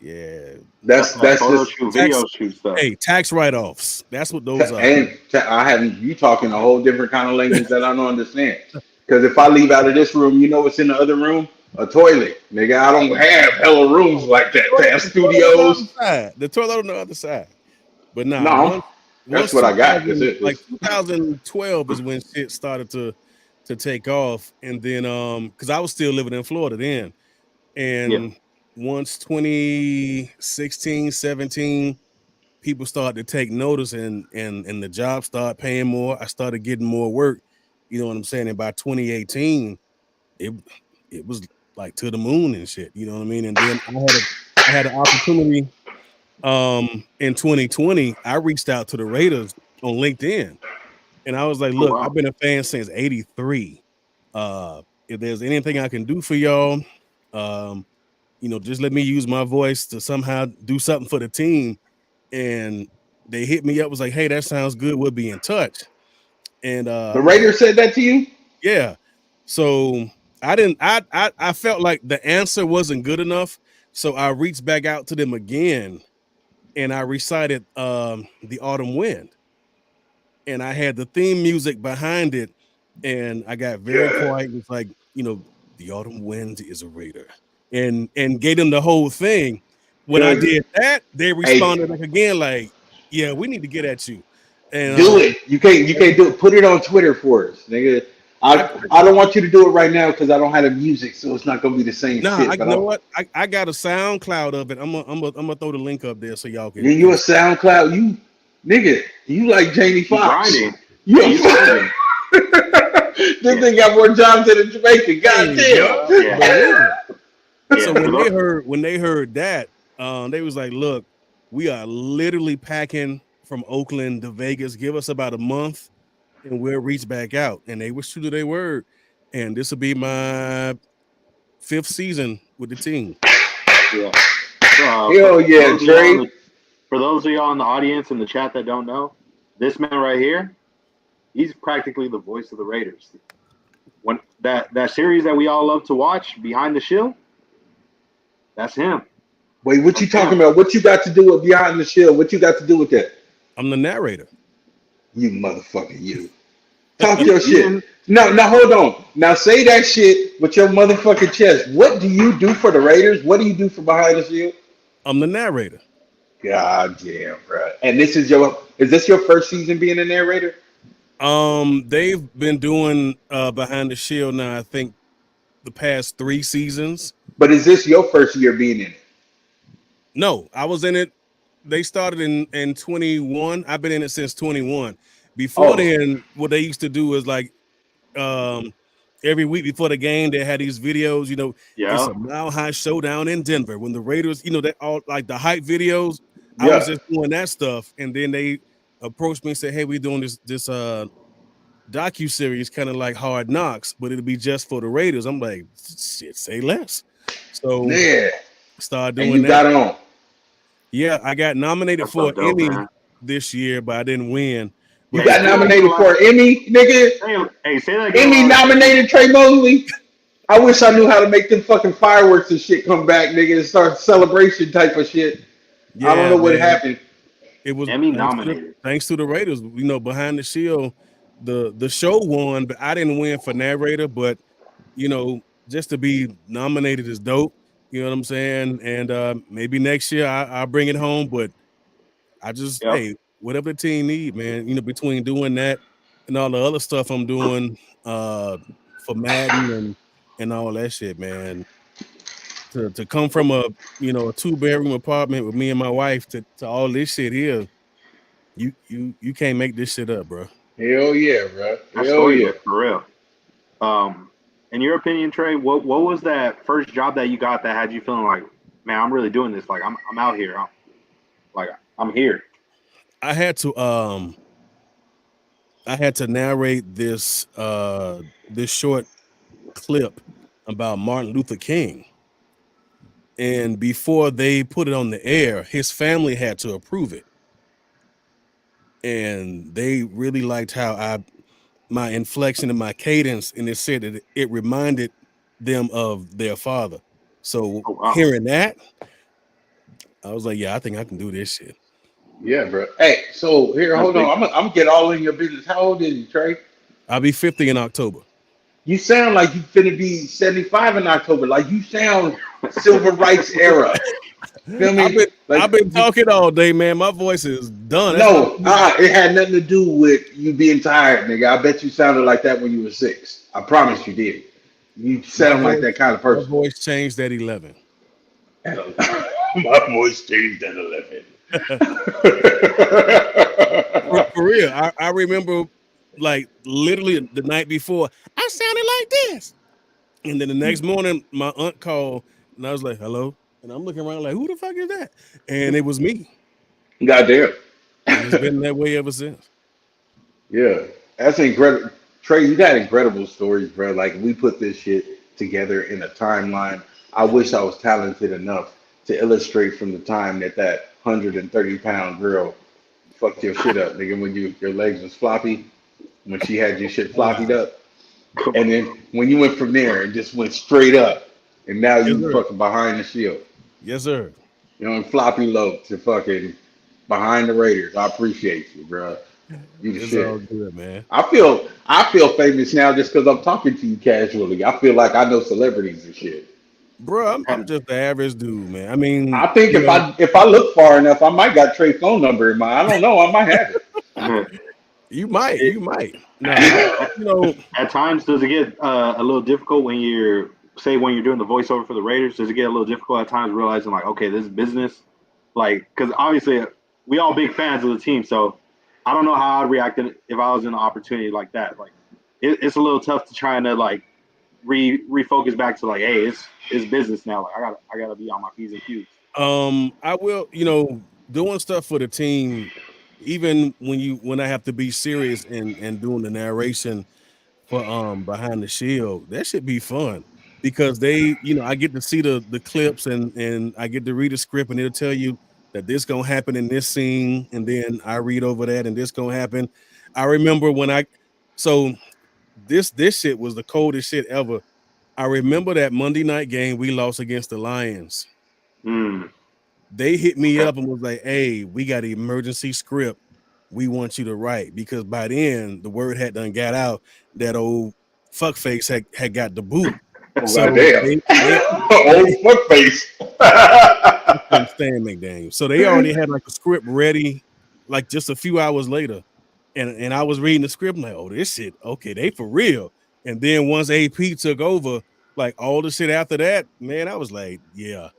Yeah. That's Photo just shoot, video shoot stuff. Hey, tax write-offs. That's what those are. and I haven't you talking a whole different kind of language that I don't understand. Because if I leave out of this room, you know what's in the other room? A toilet, nigga. I don't have hella rooms like that to have studios. The toilet on the other side. But nah, No, that's what I got. That's it. Like 2012 is when shit started to take off, and then because I was still living in Florida then, and once 2016, 17, people started to take notice, and the job started paying more. I started getting more work. You know what I'm saying? And by 2018, it was like to the moon and shit. You know what I mean? And then I had an opportunity. In 2020, I reached out to the Raiders on LinkedIn, and I was like, "Look, I've been a fan since '83. If there's anything I can do for y'all, just let me use my voice to somehow do something for the team." And they hit me up, was like, "Hey, that sounds good. We'll be in touch." And the Raiders said that to you? yeah. So I didn't. I felt like the answer wasn't good enough, so I reached back out to them again. And I recited The Autumn Wind. And I had the theme music behind it. And I got very quiet. It's like, The Autumn Wind is a Raider. And gave them the whole thing. when I Good. did that, they responded back again like, "Yeah, we need to get at you." And Do it. You can't do it. Put it on Twitter for us, nigga. I don't want you to do it right now because I don't have the music, so it's not gonna be the same shit. I But know what I got a SoundCloud of it. I'm gonna throw the link up there so y'all can. you a SoundCloud, you nigga, you like Jamie He's Foxx. grinding. You He's grinding. this thing got more jobs than a Jamaican. God damn. Yeah. So when they heard that, they was like, "Look, we are literally packing from Oakland to Vegas. Give us about a month, and we'll reach back out." And they was true to their word. And this will be my 5th season with the team. Yeah. Hell yeah, Trey. For those of y'all in the audience in the chat that don't know, this man right here, he's practically the voice of the Raiders. When that series that we all love to watch, Behind the Shield, that's him. Wait, what you talking about? What you got to do with Behind the Shield? What you got to do with that? I'm the narrator. You motherfucker, you. Talk your shit. No, hold on. Now say that shit with your motherfucking chest. What do you do for the Raiders? What do you do for Behind the Shield? I'm the narrator. God damn, bro. And is this your first season being a narrator? They've been doing Behind the Shield now, I think, the past 3 seasons. But is this your first year being in it? No, I was in it. They started in 21. I've been in it since 21. Before then, what they used to do is like every week before the game, they had these videos, it's a Mile High Showdown in Denver. When the Raiders, they all like the hype videos. I was just doing that stuff. And then they approached me and said, "Hey, we're doing this docu-series, kind of like Hard Knocks, but it'll be just for the Raiders." I'm like, shit, say less. So started doing and you that. Got on. Yeah, I got nominated for an Emmy this year, but I didn't win. You got nominated for an Emmy, nigga? Hey, say that again. Emmy nominated Trey Mosley? I wish I knew how to make them fucking fireworks and shit come back, nigga, and start celebration type of shit. Yeah, I don't know what happened. It was Emmy nominated. Thanks to the Raiders. Behind the Shield, the show won, but I didn't win for narrator. But just to be nominated is dope. You know what I'm saying? And maybe next year I'll bring it home. But I just hey, whatever the team need, man. Between doing that and all the other stuff I'm doing for Madden and all that shit, man. To come from a 2-bedroom apartment with me and my wife to all this shit here, you can't make this shit up, bro. Hell yeah, bro. Hell yeah, for real. In your opinion, Trey, what was that first job that you got that had you feeling like, man, I'm really doing this? Like I'm out here. I'm here. I had to narrate this short clip about Martin Luther King. And before they put it on the air, his family had to approve it. And they really liked how my inflection and my cadence, and it said that it reminded them of their father. So hearing that, I was like, yeah, I think I can do this shit. Yeah, bro. Hey, so here, hold on. I'm gonna get all in your business. How old is you, Trey? I'll be 50 in October. You sound like you finna be 75 in October. Like you sound civil rights era. Feel me? I've been talking all day, man. My voice is done. No, it had nothing to do with you being tired, nigga. I bet you sounded like that when you were 6. I promise you did. You sound like that kind of person. My voice changed at 11. My voice changed at 11. For real, I remember like literally the night before, I sounded like this. And then the next morning, my aunt called and I was like, hello. And I'm looking around like, who the fuck is that? And it was me. Goddamn. It's been that way ever since. Yeah. That's incredible. Trey, you got incredible stories, bro. Like we put this shit together in a timeline. I wish I was talented enough to illustrate from the time that 130-pound girl fucked your shit up, nigga, when your legs was floppy, when she had your shit floppied up. And then when you went from there and just went straight up, and now you fucking Behind the Shield. Yes, sir. And floppy low to fucking Behind the Raiders. I appreciate you, bro. You the shit. All good, man. I feel famous now just because I'm talking to you casually. I feel like I know celebrities and shit. bro, I'm just the average dude, man. I mean, I think if I look far enough, I might got Trey's phone number in mind. I don't know. I might have you might. It, Nah, but it. at times, does it get a little difficult when you're doing the voiceover for the Raiders? Does it get a little difficult at times realizing like, okay, this is business? Like, because obviously we all big fans of the team, so I don't know how I'd react if I was in an opportunity like that. Like, it's a little tough to try and like refocus back to like, hey, it's business now. Like, I gotta be on my P's and Q's. I will, doing stuff for the team, even when I have to be serious and doing the narration for Behind the Shield, that should be fun because I get to see the clips and I get to read the script and it'll tell you that this gonna happen in this scene, and then I read over that and this gonna happen. I remember so this shit was the coldest shit ever. I remember that Monday night game we lost against the Lions. They hit me up and was like, "Hey, we got an emergency script we want you to write," because by then the word had done got out that old fuckface had got the boot. Oh, So goddamn. they Old fuckface. I couldn't stand McDaniel. So they already had like a script ready, like just a few hours later. And I was reading the script, I'm like, oh, this shit, okay, they for real. And then once AP took over, like all the shit after that, man, I was like, yeah.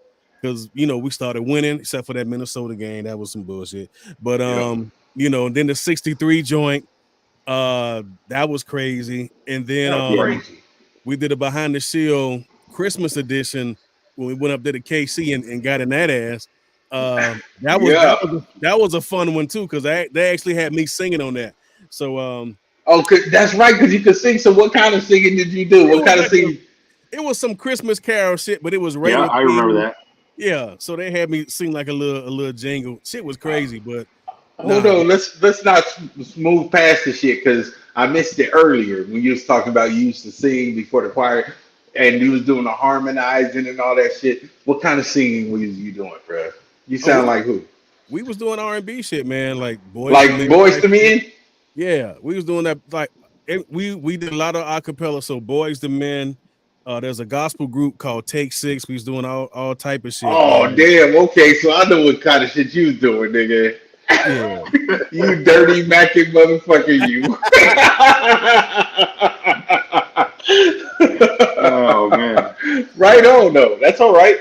Because we started winning, except for that Minnesota game. That was some bullshit. But then the 63 joint, that was crazy. And then That's crazy. we did a Behind the Shield Christmas edition when we went up there to KC and got in that ass. That was a fun one too, because they actually had me singing on that. So that's right, because you could sing. So what kind of singing did you do? What kind of singing? It was some Christmas carol shit, but it was rated. Yeah, I remember that. Yeah, so they had me sing like a little jingle. Shit was crazy, but hold on, let's not move past the shit because I missed it earlier when you was talking about you used to sing before the choir and you was doing the harmonizing and all that shit. What kind of singing was you doing, bro? You sound like who? We was doing R&B shit, man, like Boys to Men. Yeah, we was doing that. Like we did a lot of acapella. So Boys to Men. There's a gospel group called Take Six. We was doing all type of shit. Oh damn! Okay, so I know what kind of shit you was doing, nigga. Yeah, you dirty macking motherfucker, you. Oh man! Right on though. That's all right.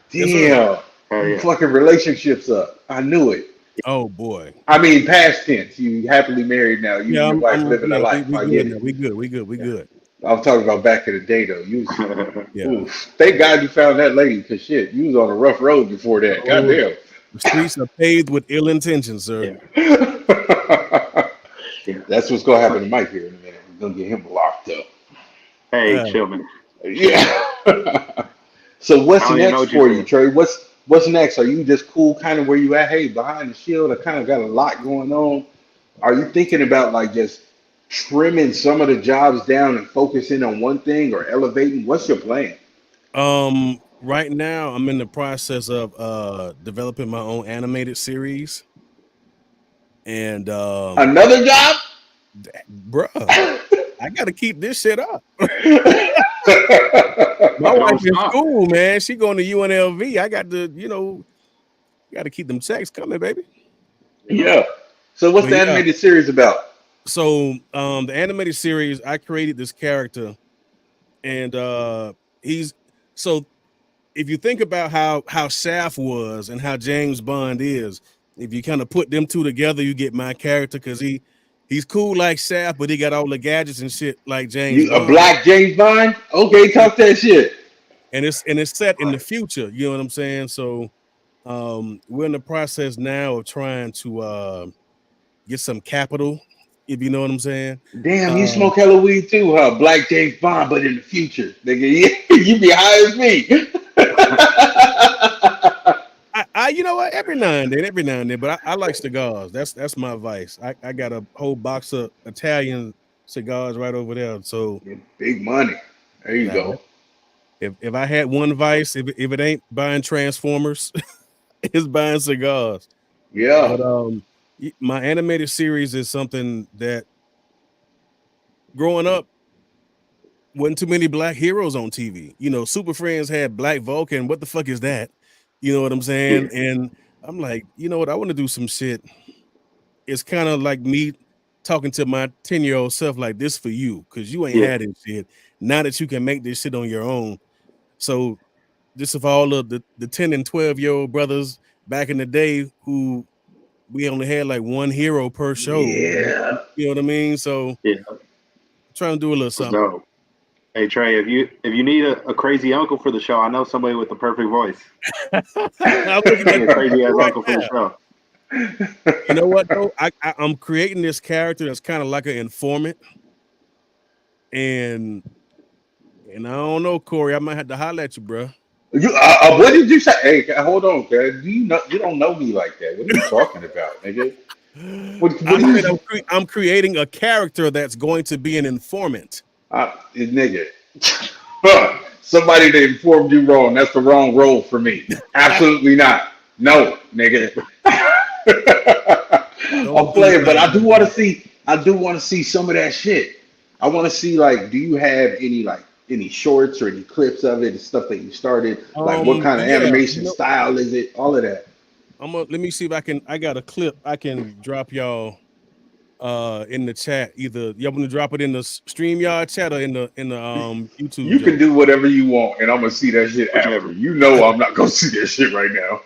Damn. Fucking relationships up. I knew it. Oh boy. I mean, past tense. You happily married now. You and your wife living a life. We good. I'm talking about back in the day though. You was, thank God you found that lady, because shit, you was on a rough road before that. Goddamn. The streets are paved with ill intentions, sir. Yeah. That's what's gonna happen to Mike here in a minute. We're gonna get him locked up. Hey, chill, man. Yeah. So what's next for you, Trey? What's next? Are you just cool kind of where you at? Hey, Behind the Shield, I kind of got a lot going on. Are you thinking about like just trimming some of the jobs down and focusing on one thing or elevating? What's your plan? Right now I'm in the process of developing my own animated series. And another job? Bruh, I gotta keep this shit up. My wife in school, man. She going to UNLV. I got to, got to keep them checks coming, baby. Yeah. So what's the animated series about? So the animated series, I created this character, and if you think about how Shaft was and how James Bond is, if you kind of put them two together, you get my character, because he's cool like Shaft, but he got all the gadgets and shit like James Bond. A black James Bond? Okay, talk that shit. And it's set in the future, you know what I'm saying? So we're in the process now of trying to get some capital, if you know what I'm saying. Damn, you smoke hella weed too, huh? Black James Bond, but in the future. Nigga, you be high as me. I you know what? Every now and then, but I like cigars. That's my vice. I got a whole box of Italian cigars right over there. So big money. There you go. If I had one vice, if it ain't buying Transformers, it's buying cigars. Yeah. But my animated series is something that growing up wasn't too many black heroes on TV. You know, Super Friends had Black Vulcan. What the fuck is that? You know what I'm saying? And I'm like, you know what? I want to do some shit. It's kind of like me talking to my 10-year-old self, like, this for you, because you ain't had this shit. Now that you can make this shit on your own. So this is for all of the 10 and 12-year-old brothers back in the day who we only had like one hero per show. Yeah. You know what I mean? So trying to do a little something. So, hey Trey, if you need a crazy uncle for the show, I know somebody with the perfect voice. I'm looking at A crazy ass uncle for the show. You know what though? I'm creating this character that's kind of like an informant, and I don't know, Corey. I might have to holler at you, bro. You what did you say? Hey, hold on, man. You don't know me like that. What are you talking about, nigga? I'm creating a character that's going to be an informant. Nigga. Somebody that informed you wrong. That's the wrong role for me. Absolutely not. No, nigga. I'm playing, but I do want to see. I do want to see some of that shit. I want to see, like, do you have any shorts or any clips of it, the stuff that you started? Like, what kind of animation style is it? All of that. Let me see if I got a clip I can drop y'all in the chat. Either y'all want to drop it in the StreamYard chat or in the YouTube. You can do whatever you want, and I'm gonna see that shit after. You know I'm not gonna see that shit right now.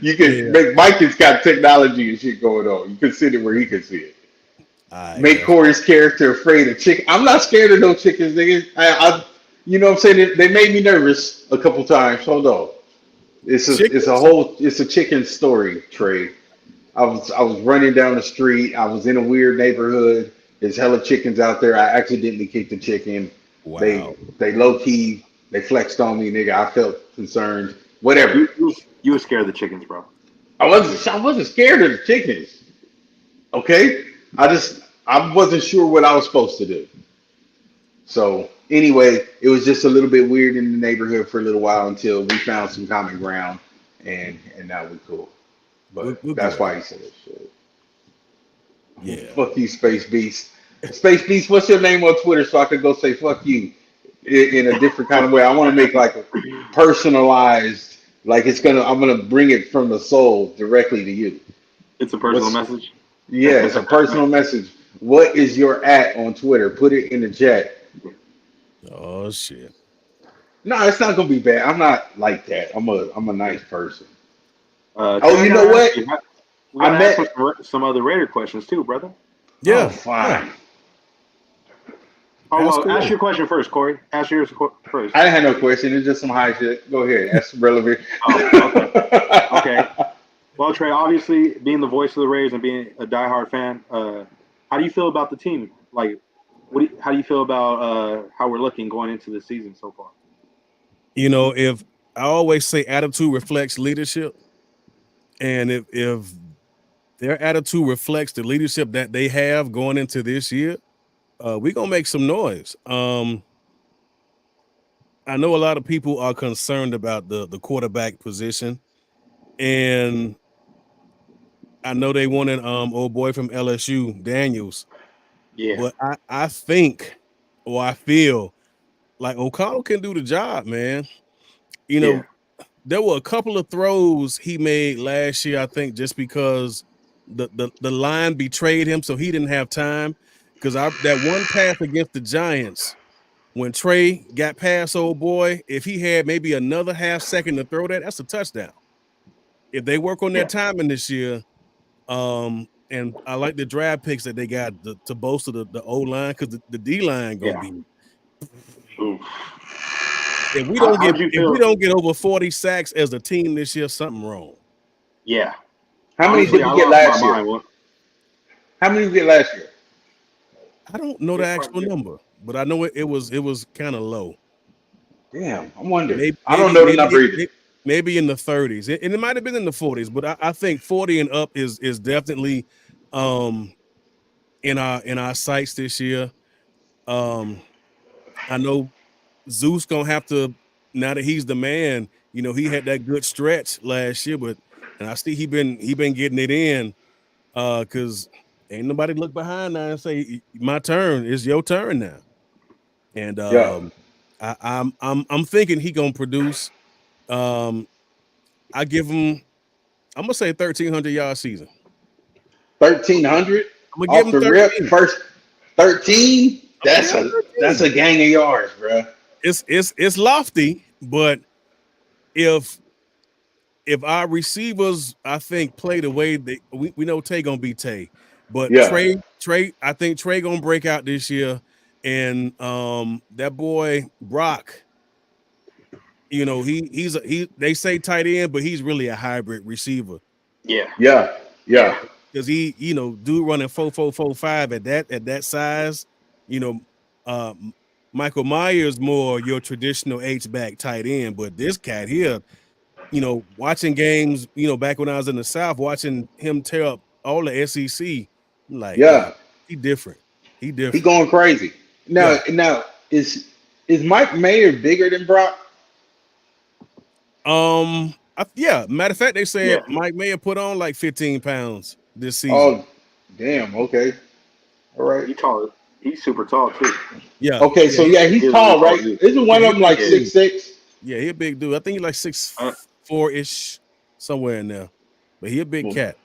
You can make Mike has got technology and shit going on. You can sit it where he can see it. Make Corey's character afraid of chicken. I'm not scared of no chickens, nigga. I you know what I'm saying? They made me nervous a couple times. Hold on. It's a chicken story, Trey. I was running down the street. I was in a weird neighborhood. There's hella chickens out there. I accidentally kicked the chicken. Wow. They low key, they flexed on me, nigga. I felt concerned. Whatever. You were scared of the chickens, bro. I wasn't scared of the chickens. Okay? I wasn't sure what I was supposed to do. So anyway, it was just a little bit weird in the neighborhood for a little while until we found some common ground, and now we're cool. But that's why he said that shit. Yeah. Fuck you, Space Beast. Space Beast, what's your name on Twitter so I could go say fuck you in a different kind of way? I want to make like a personalized, like I'm gonna bring it from the soul directly to you. It's a personal message. Yeah, it's a personal message. What is your @ on Twitter? Put it in the chat. Oh shit. No, it's not gonna be bad. I'm not like that. I'm a nice person. You know what? I met some other Raider questions too, brother. Yeah, fine. Cool. Ask your question first, Corey. Ask yours first. I didn't have no question. It's just some high shit. Go ahead. That's relevant. Okay. Well, Trey, obviously being the voice of the Raiders and being a diehard fan, how do you feel about the team? Like, how do you feel about how we're looking going into the season so far? You know, if I always say attitude reflects leadership, and if their attitude reflects the leadership that they have going into this year, we're gonna make some noise. I know a lot of people are concerned about the quarterback position, and I know they wanted old boy from LSU, Daniels. Yeah. But I think, or I feel like O'Connell can do the job, man. You know, there were a couple of throws he made last year, I think, just because the line betrayed him, so he didn't have time. Because that one pass against the Giants, when Trey got past old boy, if he had maybe another half second to throw that's a touchdown. If they work on their timing this year, and I like the draft picks that they got to bolster the O line, because the D line gonna be. If we don't get over 40 sacks as a team this year, something wrong. Yeah. How many did we get last year? How many did we get last year? I don't know the actual number, but I know it was kind of low. Damn, I'm wondering. I don't know the number either. Maybe in the 30s, and it might have been in the 40s, but I think 40 and up is definitely in our sights this year. I know Zeus gonna have to, now that he's the man. You know, he had that good stretch last year, and I see he been getting it in, because ain't nobody look behind now and say, my turn, it's your turn now. and Yeah. I'm thinking he gonna produce. I give him. I'm gonna say 1,300 yard season. 1,300 I'm gonna give off him the rip. 13. First 13. I'm gonna give him That's 13. a gang of yards, bro. It's lofty, but if our receivers, I think, play the way we know Tay gonna be Tay, but Yeah. I think Trey gonna break out this year, and that boy Brock, he they say tight end, but he's really a hybrid receiver. Yeah. Yeah. Yeah. Because he, dude running 4.45 at that size, you know, uh, Michael Myers more your traditional H-back tight end, but this cat here, watching games, back when I was in the South, watching him tear up all the SEC, I'm like, yo, Yeah. he different. He He different. going crazy. Yeah. Now is Mike Mayer bigger than Brock? Yeah. Matter of fact, they said Yeah. Mike Mayer put on like 15 pounds this season. Oh, damn. Okay. All right. He tall. He's super tall too. Yeah. Okay, so yeah, he's He's really tall, tall, right? dude. Isn't one Yeah, of them like he's big. 6'6"? Yeah, he a big dude. I think he's like 6'4" somewhere in there. But he a big Well, cat.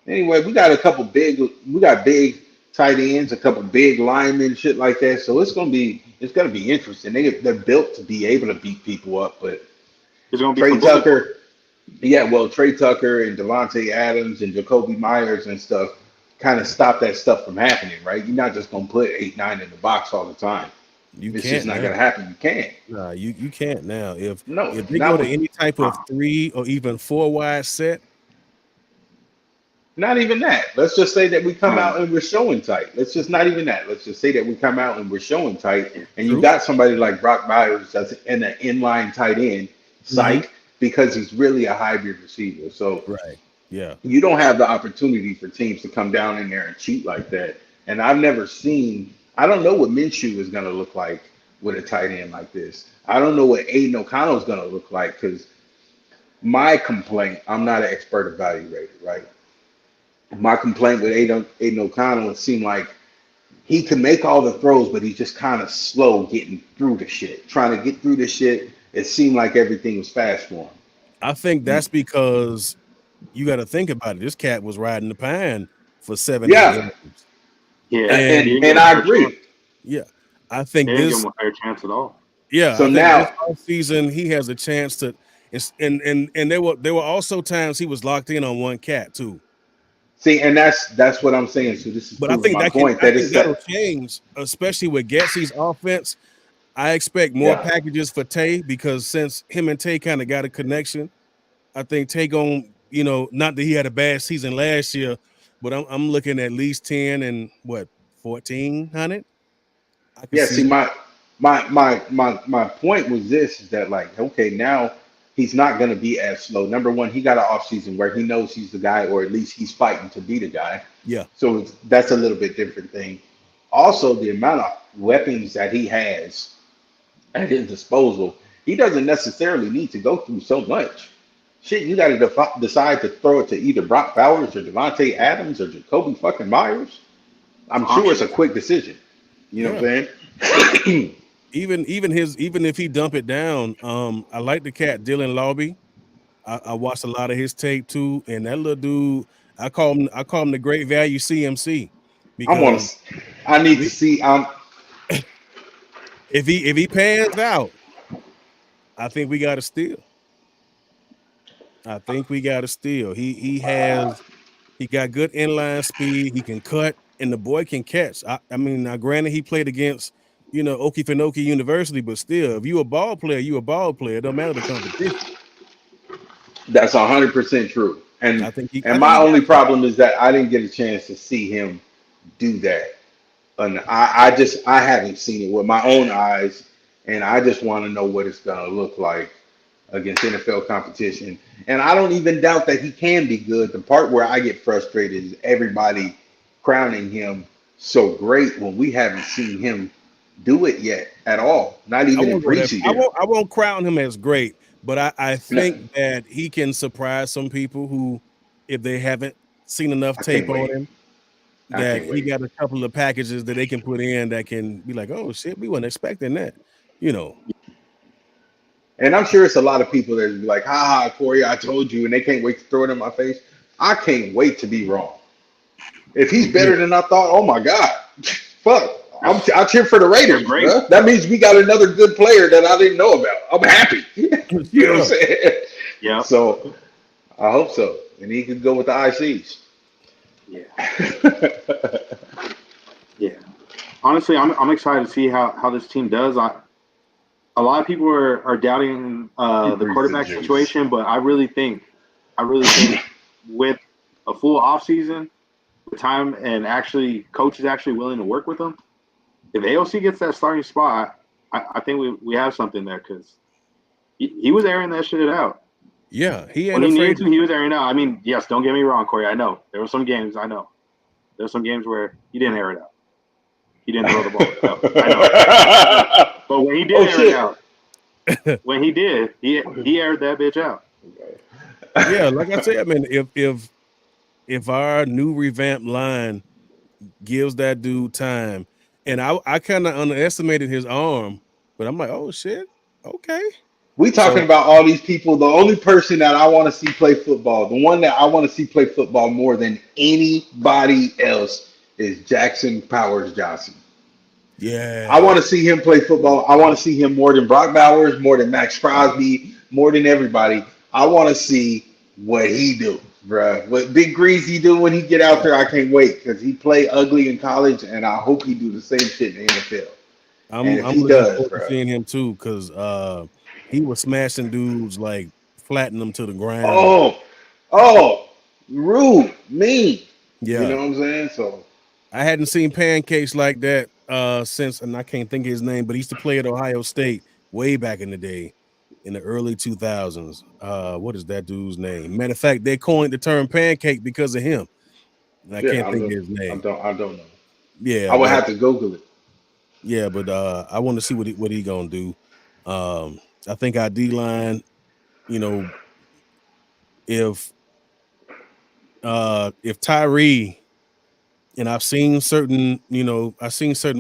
anyway, we got big tight ends, a couple big linemen, shit like that. So it's gonna be interesting. They're built to be able to beat people up, but There's gonna be Trey some bullet. Tucker, yeah, well, Trey Tucker and Devontae Adams and Jacoby Myers and stuff kind of stop that stuff from happening, right? You're not just gonna put 8-9 in the box all the time. You It's can't just not now. gonna happen. You can't. Nah, you can't now. If No, they not go to with, any type of 3 or even 4 wide set, not even that. Let's just say that we come Um, out and we're showing tight. Let's just not even that. Let's just say that we come out and we're showing tight, and you true. got somebody like Brock Myers that's in an inline tight end, psych, because he's really a hybrid receiver. So Right. Yeah. you don't have the opportunity for teams to come down in there and cheat like that. And I've never seen. I don't know what Minshew is going to look like with a tight end like this. I don't know what Aiden O'Connell is going to look like because my complaint. I'm not an expert evaluator, right? My complaint with Aiden O'Connell, it seemed like he can make all the throws, but he's just kind of slow getting through the shit. Trying to get through the shit, it seemed like everything was fast for him. I think that's because you got to think about it. This cat was riding the pine for 7-8 Yeah, games. yeah. And He didn't and give him a I fair agree. chance. Yeah, I He think didn't give this. him a fair chance at all. Yeah, So I think this now, offseason he has a chance to. And there were also times he was locked in on one cat too. see, and that's what I'm saying. So this is But I proving think my that can. point I that think it's that'll that. change, especially with Getsy's offense. I expect more Yeah, packages for Tay because since him and Tay kind of got a connection, I think Tay gon' not that he had a bad season last year, but I'm looking at least 10 and what 1,400. I can yeah. see See, that. my point was this: is that like, okay, now he's not going to be as slow. Number one, he got an off season where he knows he's the guy, or at least he's fighting to be the guy. Yeah, So that's a little bit different thing. Also, the amount of weapons that he has at his disposal, he doesn't necessarily need to go through so much. Shit, you got to decide to throw it to either Brock Bowers or Devontae Adams or Jacoby fucking Myers. I'm sure it's a Options. quick decision. You know yeah. what I'm saying? Even if he dump it down, I like the cat Dylan Lobby. I watched a lot of his tape too, and that little dude, I call him the great value CMC I want because to. I need to we, see. if he pans out, I think we got to steal. I think we got to steal. He got good inline speed. He can cut, and the boy can catch. I mean, now granted, he played against Okefenokee University, but still, if you a ball player, you a ball player. It don't matter the competition. That's 100% true. I And think he and my only got that. problem is that I didn't get a chance to see him do that. And I haven't seen it with my own eyes, and I just want to know what it's gonna look like against NFL competition. And I don't even doubt that he can be good. The part where I get frustrated is everybody crowning him so great when we haven't seen him do it yet at all, not I even in won't go that. preseason. I won't crown him as great, but I No, think that he can surprise some people who, if they haven't seen enough I tape can't on wait. him, that can't he wait. got a couple of packages that they can put in that can be like, oh shit, we weren't expecting that, you know. And I'm sure it's a lot of people that be like, ha ha, Corey, I told you, and they can't wait to throw it in my face. I can't wait to be wrong. If he's Yeah, better than I thought, oh my God. Fuck. I cheer for the They're Raiders, great. bro. That means we got another good player that I didn't know about. I'm happy. You know what I'm saying? Yeah. So I hope so. And he could go with the ICs. Yeah. Yeah. Honestly, I'm excited to see how this team does. A lot of people are doubting the Breathe quarterback the juice. situation, but I really think with a full offseason, with time and actually coaches actually willing to work with them, if AOC gets that starting spot, I think we have something there because he was airing that shit out. yeah, he ain't When he needed afraid. to, he was airing out. I mean, yes, don't get me wrong, Corey. I know there were some games. I know there were some games where he didn't air it out. He didn't throw the ball. I know. But when he did Oh, air shit. it out, when he did, he aired that bitch out. Yeah, like I said, I mean, if our new revamped line gives that dude time, and I kind of underestimated his arm, but I'm like, oh shit, okay. We talking So about all these people. The only person that I want to see play football, the one that I want to see play football more than anybody else, is Jackson Powers Johnson. yeah, I want to see him play football. I want to see him more than Brock Bowers, more than Max Crosby, more than everybody. I want to see what he do, bruh. What Big Greasy do when he get out there, I can't wait because he play ugly in college, and I hope he do the same shit in the NFL. And if I'm he looking does, forward to bruh, seeing him too, because he was smashing dudes like flattening them to the ground. oh, rude, mean. You Yeah, know what I'm saying? So I hadn't seen pancakes like that since, and I can't think of his name, but he used to play at Ohio State way back in the day, in the early 2000s. What is that dude's name? Matter of fact, they coined the term pancake because of him. And I yeah, can't think of his I name. don't know. I Yeah, would but have to Google it. I want to see what he gonna do. I think our D line, you know, if Tyree, and I've seen certain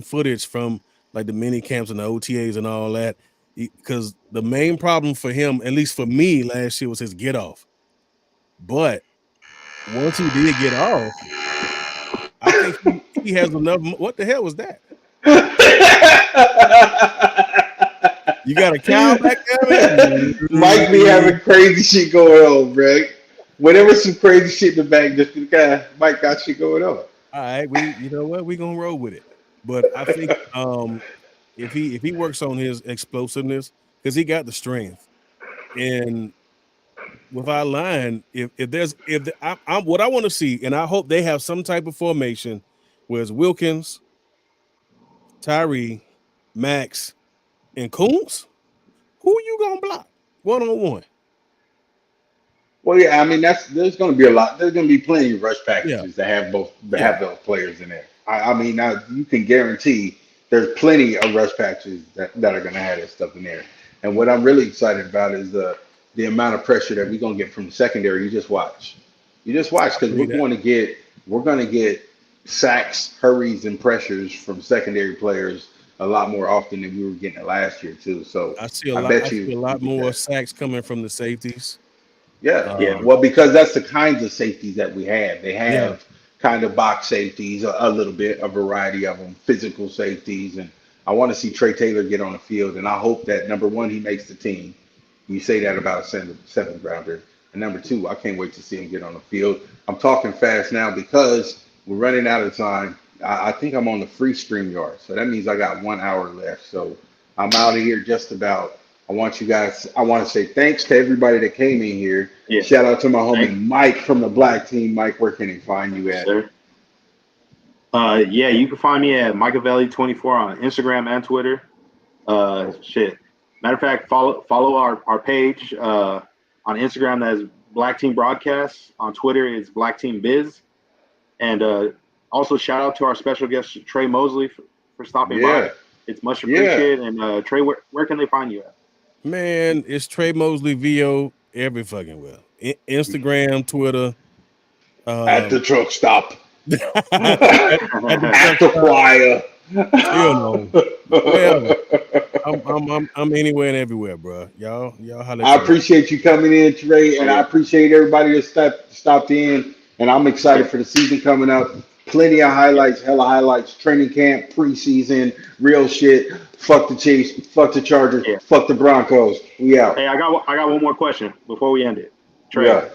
footage from like the mini camps and the OTAs and all that, because the main problem for him, at least for me last year, was his get off. But once he did get off, I think he has enough. What the hell was that? You got a cow back there, man? Mike be having crazy shit going on, bro. Whenever some crazy shit in the back, just the guy, Mike got shit going on. All right, you know what? We're gonna roll with it. But I think if he works on his explosiveness, because he got the strength, and with our line, I'm what I want to see, and I hope they have some type of formation where it's Wilkins, Tyree, Max, and Coombs. Who you gonna block 1-on-1? Well, yeah, I mean there's going to be a lot. There's going to be plenty of rush Yeah, packages that have both that yeah. have those players in there. I mean, now you can guarantee there's plenty of rush packages that are going to have that stuff in there. And what I'm really excited about is the amount of pressure that we're going to get from the secondary. You just watch I because believe that. we're going to get sacks, hurries, and pressures from secondary players a lot more often than we were getting it last year too. So I see a I lot. bet I you see a we lot get more that. sacks coming from the safeties. Yeah. Yeah. Um, Well, because that's the kinds of safeties that we have. They yeah, have kind of box safeties, a little bit, a variety of them, physical safeties. And I want to see Trey Taylor get on the field. And I hope that number one, he makes the team. You say that about a seventh rounder. And number two, I can't wait to see him get on the field. I'm talking fast now because we're running out of time. I think I'm on the free stream yard. So that means I got 1 hour left. So I'm out of here just about. I want to say thanks to everybody that came in here. Yeah. Shout out to my homie Thank Mike from the Black Team. Mike, where can he find you you, at? sir. Yeah, you can find me at Machiavelli24 on Instagram and Twitter. Shit. Matter of fact, follow our page on Instagram. That's Black Team Broadcast. On Twitter, it's Black Team Biz. And also shout out to our special guest Trey Mosley for stopping by. Yeah, It's much yeah. appreciated. And Trey, where can they find you at? man, it's Trey Mosley VO every fucking well. Instagram, Twitter. At the Um, truck stop. At the choir. You know, wherever. I'm anywhere and everywhere, bro. Y'all holla I at your man. appreciate you coming in, Trey, and I Yeah. appreciate everybody that stopped in. And I'm excited for the season coming up. Plenty of highlights, hella highlights. Training camp, preseason, real shit. Fuck the Chiefs, fuck the Chargers, Yeah. fuck the Broncos. We out. Hey, I got one more question before we end it. Trey, Yeah.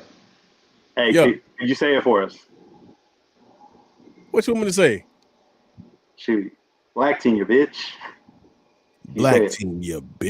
hey, Yeah. could you say it for us? What you want me to say? Shoot, black team, you bitch. You say Black it. team, you bitch.